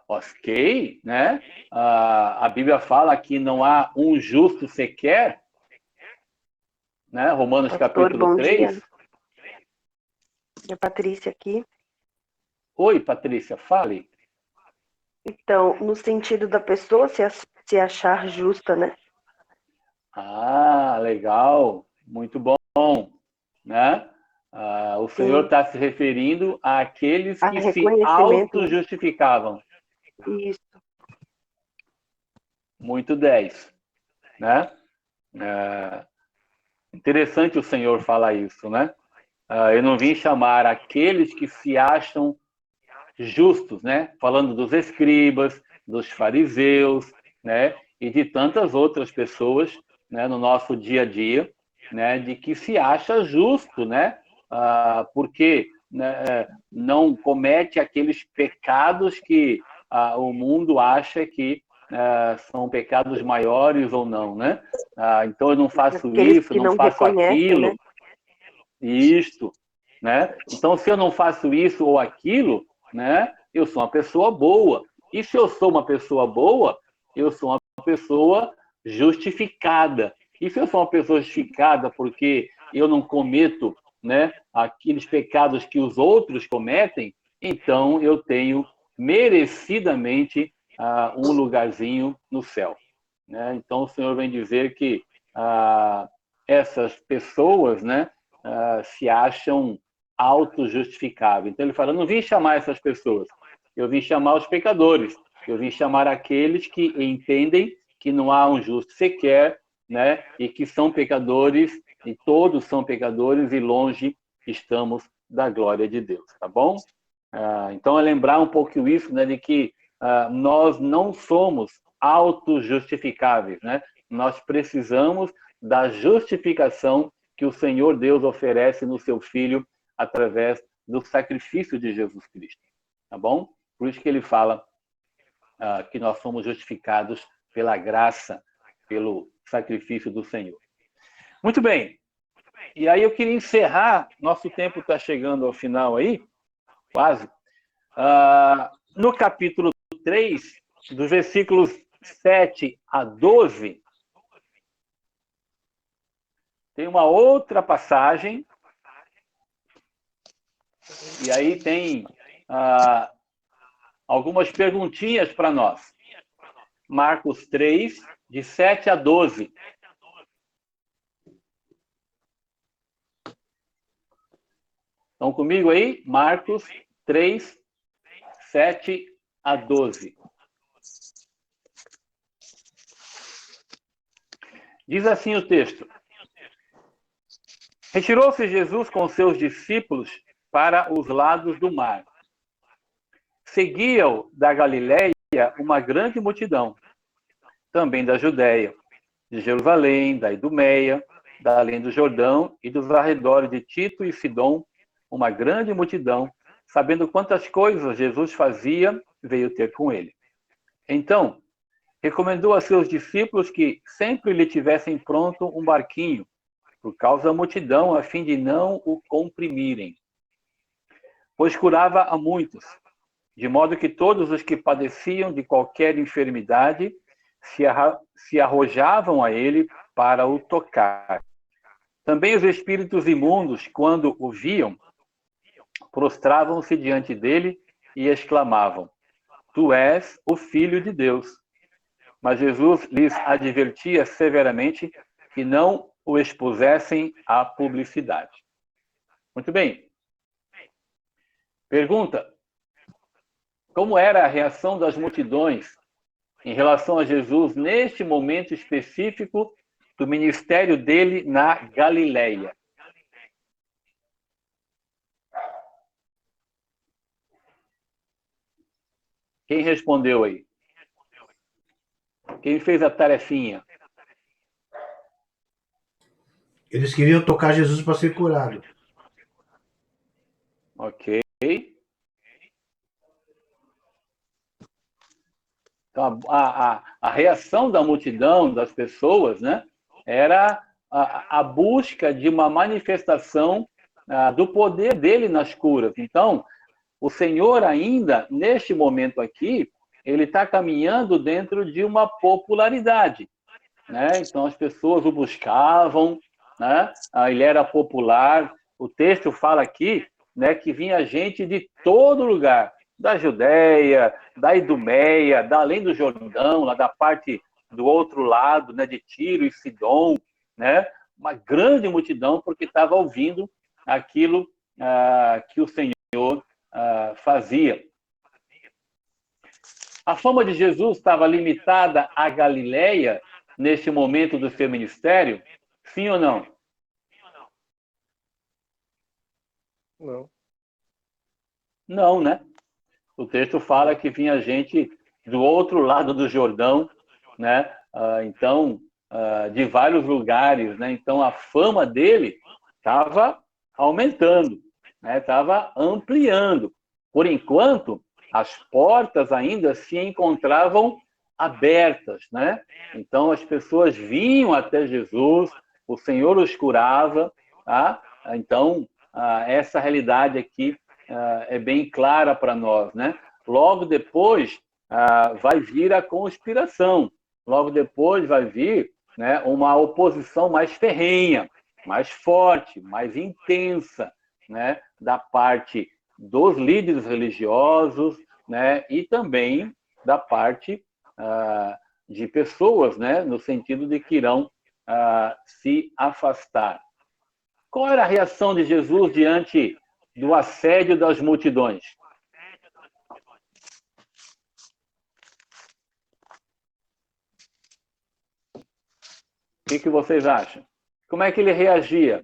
Ok, né? A Bíblia fala que não há um justo sequer, né? Romanos
Pastor,
capítulo
bom
3.
dia. É a Patrícia aqui.
Oi, Patrícia, fale.
Então, no sentido da pessoa se achar justa, né?
Legal, muito bom, né? O Senhor está se referindo àqueles que se auto-justificavam.
Isso.
Muito 10, né? Interessante o Senhor falar isso, né? Eu não vim chamar aqueles que se acham justos, né? Falando dos escribas, dos fariseus, né? E de tantas outras pessoas, né? No nosso dia a dia, né? De que se acha justo, né? Porque né, não comete aqueles pecados que o mundo acha que são pecados maiores ou não, né? Então eu não faço isso, não faço aquilo, né? Isto, né? Então se eu não faço isso ou aquilo, né? Eu sou uma pessoa boa. E se eu sou uma pessoa boa, eu sou uma pessoa justificada. E se eu sou uma pessoa justificada porque eu não cometo, né, aqueles pecados que os outros cometem, então eu tenho merecidamente um lugarzinho no céu. Né? Então, o Senhor vem dizer que essas pessoas, né, se acham autojustificáveis. Então, ele fala, eu não vim chamar essas pessoas, eu vim chamar os pecadores, eu vim chamar aqueles que entendem que não há um justo sequer, né, e que são pecadores, e todos são pecadores, e longe estamos da glória de Deus, tá bom? Então, é lembrar um pouco isso, né, de que nós não somos autojustificáveis, né? Nós precisamos da justificação que o Senhor Deus oferece no seu Filho através do sacrifício de Jesus Cristo, tá bom? Por isso que ele fala que nós somos justificados pela graça, pelo sacrifício do Senhor. Muito bem. E aí eu queria encerrar, nosso tempo está chegando ao final aí, quase, no capítulo 3, dos versículos 7 a 12, tem uma outra passagem, e aí tem algumas perguntinhas para nós. Marcos 3, de 7 a 12. Estão comigo aí? Marcos 3, 7 a 12. Diz assim o texto: Retirou-se Jesus com seus discípulos para os lados do mar. Seguia-o da Galiléia uma grande multidão, também da Judéia, de Jerusalém, da Idumeia, da além do Jordão e dos arredores de Tito e Sidom, uma grande multidão, sabendo quantas coisas Jesus fazia, veio ter com ele. Então, recomendou a seus discípulos que sempre lhe tivessem pronto um barquinho, por causa da multidão, a fim de não o comprimirem. Pois curava a muitos, de modo que todos os que padeciam de qualquer enfermidade se arrojavam a ele para o tocar. Também os espíritos imundos, quando o viam, prostravam-se diante dele e exclamavam: Tu és o Filho de Deus. Mas Jesus lhes advertia severamente que não o expusessem à publicidade. Muito bem. Pergunta: como era a reação das multidões em relação a Jesus neste momento específico do ministério dele na Galileia? Quem respondeu aí? Quem fez a tarefinha?
Eles queriam tocar Jesus para ser curado.
Ok. Então, a reação da multidão, das pessoas, né, era a busca de uma manifestação do poder dele nas curas. Então, o Senhor ainda, neste momento aqui, ele está caminhando dentro de uma popularidade, né? Então, as pessoas o buscavam, né? Ele era popular. O texto fala aqui, né, que vinha gente de todo lugar, da Judéia, da Idumeia, da além do Jordão, lá da parte do outro lado, né, de Tiro e Sidom, né? Uma grande multidão, porque estava ouvindo aquilo que o Senhor fazia. A fama de Jesus estava limitada à Galileia neste momento do seu ministério? Sim ou não?
Não.
Não, né? O texto fala que vinha gente do outro lado do Jordão, né? Então, de vários lugares, né? Então, a fama dele estava aumentando, né? Estava ampliando. Por enquanto, as portas ainda se encontravam abertas, né? Então, as pessoas vinham até Jesus, o Senhor os curava, tá? Então, essa realidade aqui é bem clara para nós, né? Logo depois vai vir a conspiração, logo depois vai vir, né, uma oposição mais ferrenha, mais forte, mais intensa, né, da parte dos líderes religiosos, né, e também da parte de pessoas, né, no sentido de que irão se afastar. Qual era a reação de Jesus diante do assédio das multidões? O que vocês acham? Como é que ele reagia?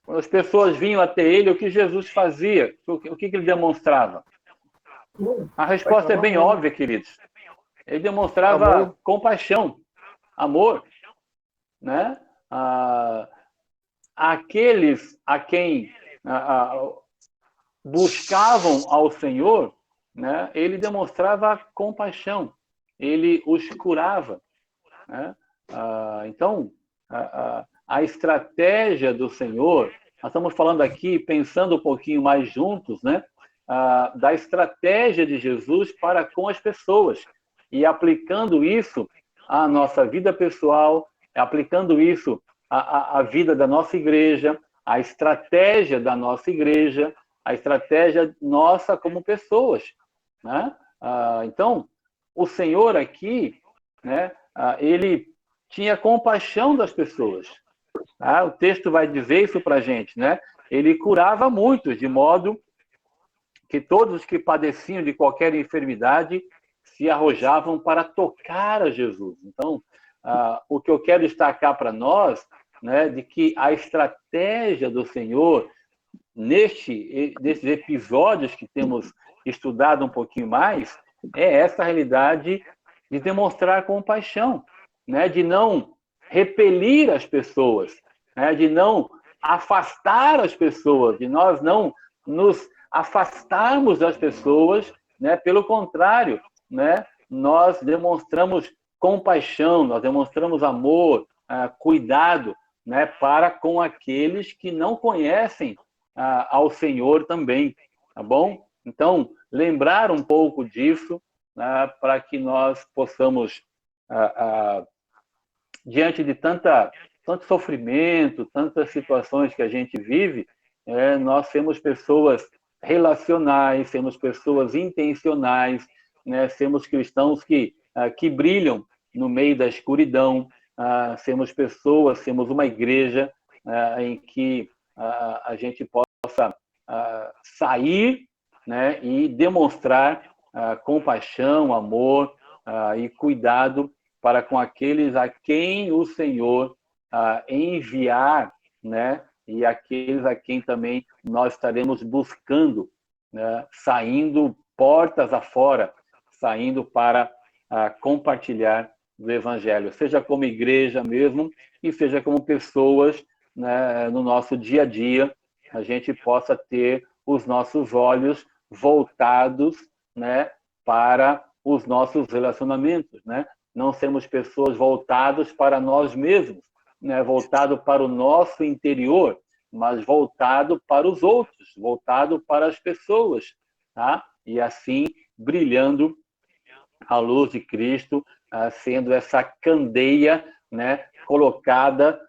Quando as pessoas vinham até ele, o que Jesus fazia? O que ele demonstrava? A resposta é bem óbvia, queridos. Ele demonstrava compaixão, amor, né? Aqueles a quem buscavam ao Senhor, né? Ele demonstrava compaixão, ele os curava, né? Então, a estratégia do Senhor, nós estamos falando aqui, pensando um pouquinho mais juntos, né? Da estratégia de Jesus para com as pessoas e aplicando isso à nossa vida pessoal, aplicando isso à vida da nossa igreja, à estratégia da nossa igreja, à estratégia nossa como pessoas, né? Então, o Senhor aqui, né? Ele tinha compaixão das pessoas. O texto vai dizer isso para a gente, né? Ele curava muitos, de modo que todos os que padeciam de qualquer enfermidade se arrojavam para tocar a Jesus. Então, o que eu quero destacar para nós, né, de que a estratégia do Senhor, nesses episódios que temos estudado um pouquinho mais, é essa realidade de demonstrar compaixão, né, de não repelir as pessoas, né, de não afastar as pessoas, de nós não nos afastarmos das pessoas, né? Pelo contrário, né? Nós demonstramos compaixão, nós demonstramos amor, cuidado, né? Para com aqueles que não conhecem ao Senhor também, tá bom? Então, lembrar um pouco disso, né? Para que nós possamos, diante de tanto sofrimento, tantas situações que a gente vive, nós sermos pessoas relacionais, sermos pessoas intencionais, né? Sermos cristãos que brilham no meio da escuridão, sermos pessoas, sermos uma igreja em que a gente possa sair, né? E demonstrar compaixão, amor e cuidado para com aqueles a quem o Senhor enviar, né? E aqueles a quem também nós estaremos buscando, né? Saindo portas afora, saindo para compartilhar do Evangelho, seja como igreja mesmo, e seja como pessoas, né? No nosso dia a dia, a gente possa ter os nossos olhos voltados, né? Para os nossos relacionamentos, né? Não sermos pessoas voltadas para nós mesmos, né? Voltado para o nosso interior, mas voltado para os outros, voltado para as pessoas, tá? E assim, brilhando a luz de Cristo, sendo essa candeia, né? Colocada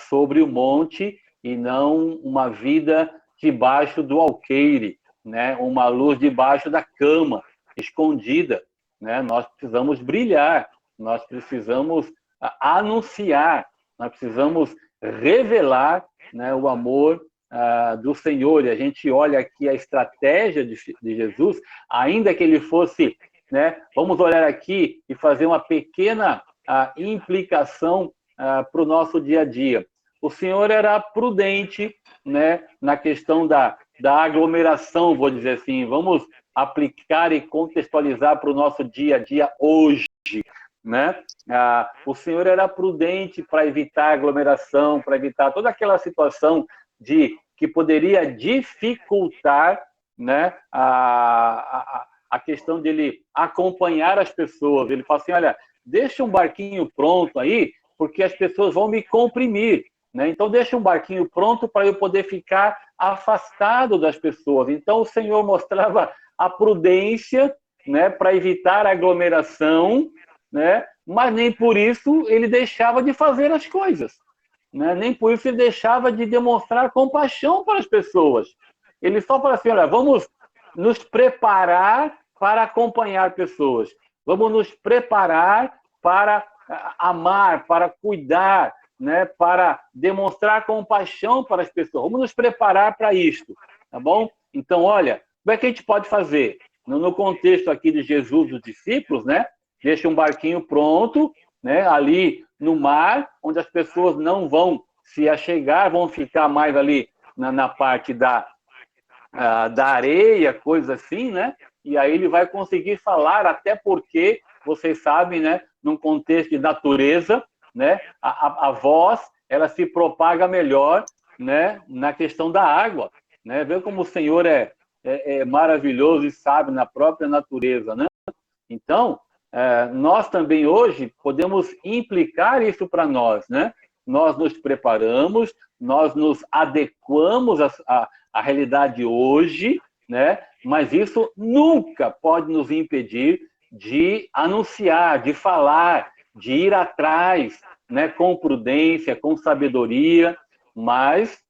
sobre o monte e não uma vida debaixo do alqueire, né? Uma luz debaixo da cama, escondida, né? Nós precisamos brilhar, nós precisamos anunciar, nós precisamos revelar, né, o amor do Senhor. E a gente olha aqui a estratégia de Jesus, ainda que ele fosse, né, vamos olhar aqui e fazer uma pequena implicação para o nosso dia a dia. O Senhor era prudente, né, na questão da aglomeração, vou dizer assim. Vamos aplicar e contextualizar para o nosso dia a dia hoje, né? O Senhor era prudente para evitar aglomeração, para evitar toda aquela situação que poderia dificultar, né, a questão dele acompanhar as pessoas. Ele fala assim, olha, deixa um barquinho pronto aí, porque as pessoas vão me comprimir, né? Então deixa um barquinho pronto para eu poder ficar afastado das pessoas. Então o Senhor mostrava a prudência, né, para evitar a aglomeração, né? Mas nem por isso ele deixava de fazer as coisas, né? Nem por isso ele deixava de demonstrar compaixão para as pessoas. Ele só fala assim, olha, vamos nos preparar para acompanhar pessoas, vamos nos preparar para amar, para cuidar, né? Para demonstrar compaixão para as pessoas. Vamos nos preparar para isto, tá bom? Então, olha, como é que a gente pode fazer? No contexto aqui de Jesus, os discípulos, né? Deixa um barquinho pronto, né? Ali no mar, onde as pessoas não vão se achegar, vão ficar mais ali na parte da areia, coisa assim, né? E aí ele vai conseguir falar, até porque, vocês sabem, né? Num contexto de natureza, né? A voz, ela se propaga melhor, né? Na questão da água, né? Vê como o Senhor é maravilhoso e sabe na própria natureza, né? Então, nós também hoje podemos implicar isso para nós, né? Nós nos preparamos, nós nos adequamos à realidade hoje, né? Mas isso nunca pode nos impedir de anunciar, de falar, de ir atrás, né? Com prudência, com sabedoria, mas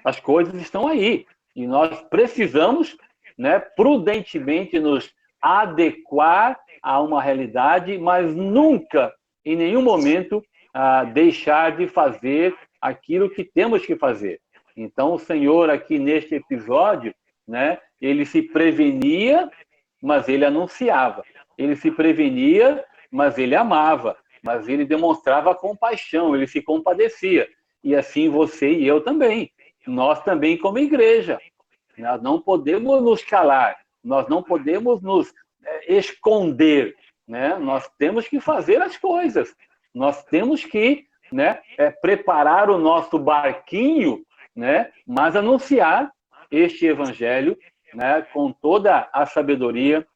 as coisas estão aí e nós precisamos, né, prudentemente nos adequar a uma realidade, mas nunca, em nenhum momento, deixar de fazer aquilo que temos que fazer. Então, o Senhor aqui neste episódio, né, ele se prevenia, mas ele anunciava. Ele se prevenia, mas ele amava. Mas ele demonstrava compaixão, ele se compadecia. E assim você e eu também. Nós também como igreja. Nós não podemos nos calar, nós não podemos nos esconder, né? Nós temos que fazer as coisas, nós temos que, né, preparar o nosso barquinho, né, mas anunciar este evangelho, né, com toda a sabedoria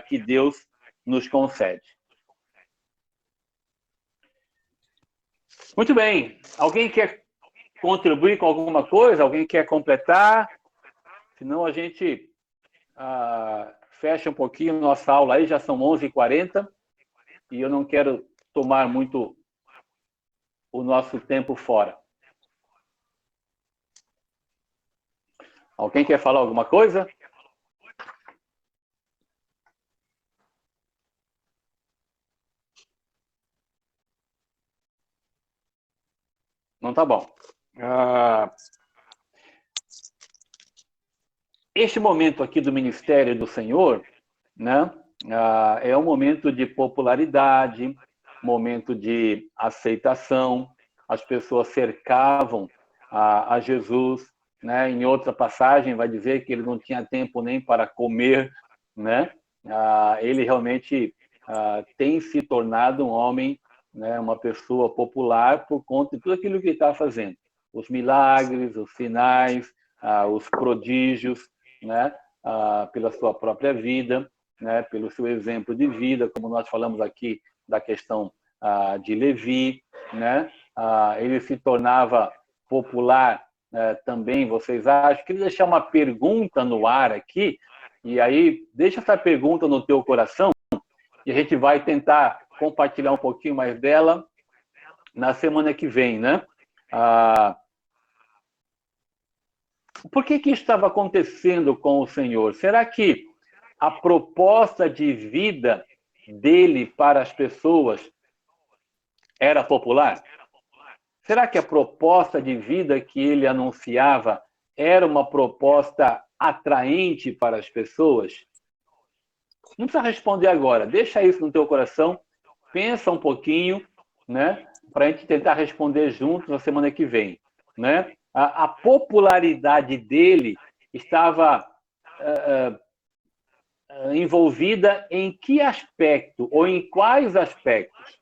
que Deus nos concede. Muito bem. Alguém quer contribuir com alguma coisa? Alguém quer completar? Senão a gente fecha um pouquinho nossa aula aí, já são 11h40 e eu não quero tomar muito o nosso tempo fora. Alguém quer falar alguma coisa? Não tá bom. Este momento aqui do Ministério do Senhor, né, é um momento de popularidade, momento de aceitação. As pessoas cercavam a Jesus, né? Em outra passagem vai dizer que ele não tinha tempo nem para comer, né? Ele realmente tem se tornado um homem, né, uma pessoa popular por conta de tudo aquilo que ele está fazendo. Os milagres, os sinais, os prodígios, né, pela sua própria vida, né, pelo seu exemplo de vida, como nós falamos aqui da questão de Levi, né, ele se tornava popular também, vocês acham? Queria deixar uma pergunta no ar aqui, e aí deixa essa pergunta no teu coração, e a gente vai tentar compartilhar um pouquinho mais dela na semana que vem, né? Por que isso estava acontecendo com o Senhor? Será que a proposta de vida dele para as pessoas era popular? Será que a proposta de vida que ele anunciava era uma proposta atraente para as pessoas? Não precisa responder agora, deixa isso no teu coração, pensa um pouquinho, né, para a gente tentar responder juntos na semana que vem, né? A popularidade dele estava envolvida em que aspecto ou em quais aspectos?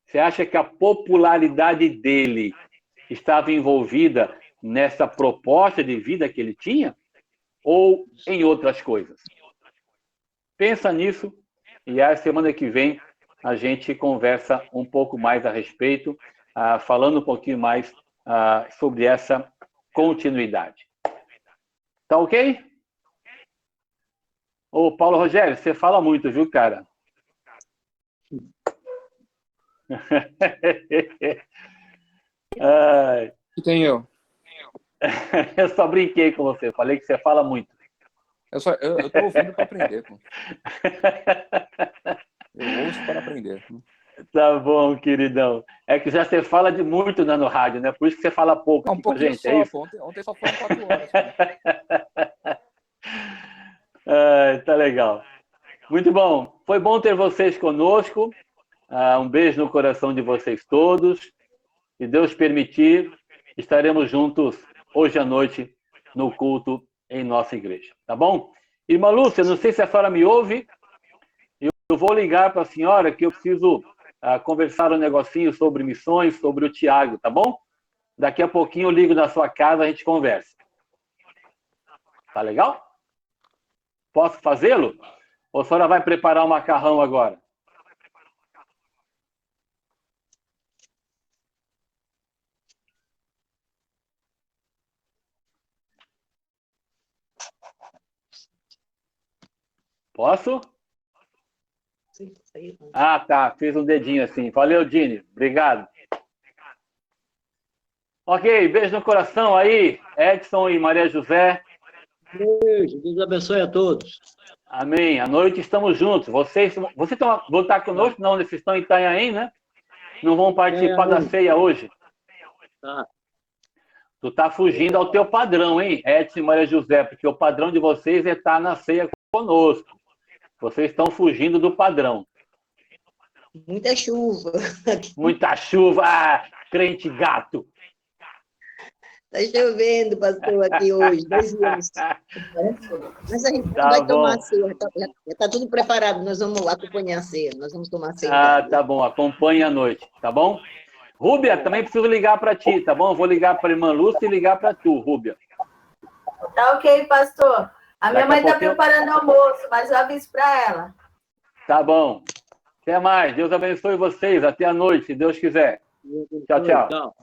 Você acha que a popularidade dele estava envolvida nessa proposta de vida que ele tinha? Ou em outras coisas? Pensa nisso e a semana que vem a gente conversa um pouco mais a respeito, falando um pouquinho mais sobre essa continuidade. Tá ok? Ô, Paulo Rogério, você fala muito, viu, cara? Ai,
Que tem eu.
eu só brinquei com você, falei que você fala muito.
Eu tô ouvindo para aprender. Pô. Eu ouço para aprender.
Tá bom, queridão. É que já você fala de muito, né, no rádio, né? Por isso que você fala pouco
Não,
aqui
um
com a
pouquinho
gente, é
só,
isso?
pô. Ontem só foram 4 horas. Pô.
Tá legal. Muito bom. Foi bom ter vocês conosco. Um beijo no coração de vocês todos. Se Deus permitir, estaremos juntos hoje à noite no culto em nossa igreja. Tá bom? Irmã Lúcia, não sei se a senhora me ouve. Eu vou ligar para a senhora que eu preciso conversar um negocinho sobre missões, sobre o Tiago, tá bom? Daqui a pouquinho eu ligo na sua casa, a gente conversa. Tá legal? Posso fazê-lo? Ou a senhora vai preparar o macarrão agora? Posso? Ah, tá. Fiz um dedinho assim. Valeu, Dini. Obrigado. Ok, beijo no coração aí, Edson e Maria José.
Beijo, Deus abençoe a todos.
Amém. À noite estamos juntos. Vocês vão estar conosco? Não, vocês estão em Itanhaém, né? Não vão participar da ceia hoje?
Tá.
Tu tá fugindo ao teu padrão, hein, Edson e Maria José, porque o padrão de vocês é estar na ceia conosco. Vocês estão fugindo do padrão.
Muita chuva.
Muita chuva, crente gato.
Está chovendo, pastor, aqui hoje, 2 dias. Mas a gente
Tá
vai
bom.
tomar ceia, já está tudo preparado, nós vamos acompanhar a ceia, nós vamos tomar ceia.
Tá bom, acompanhe à noite, tá bom? Rúbia, também preciso ligar para ti, tá bom? Eu vou ligar para a irmã Lúcia e ligar para tu, Rúbia.
Tá ok, pastor. A minha
Daqui a
mãe está
pouquinho-
preparando almoço, mas eu aviso para ela.
Tá bom. Até mais. Deus abençoe vocês. Até a noite, se Deus quiser. Tchau, tchau.
Tchau.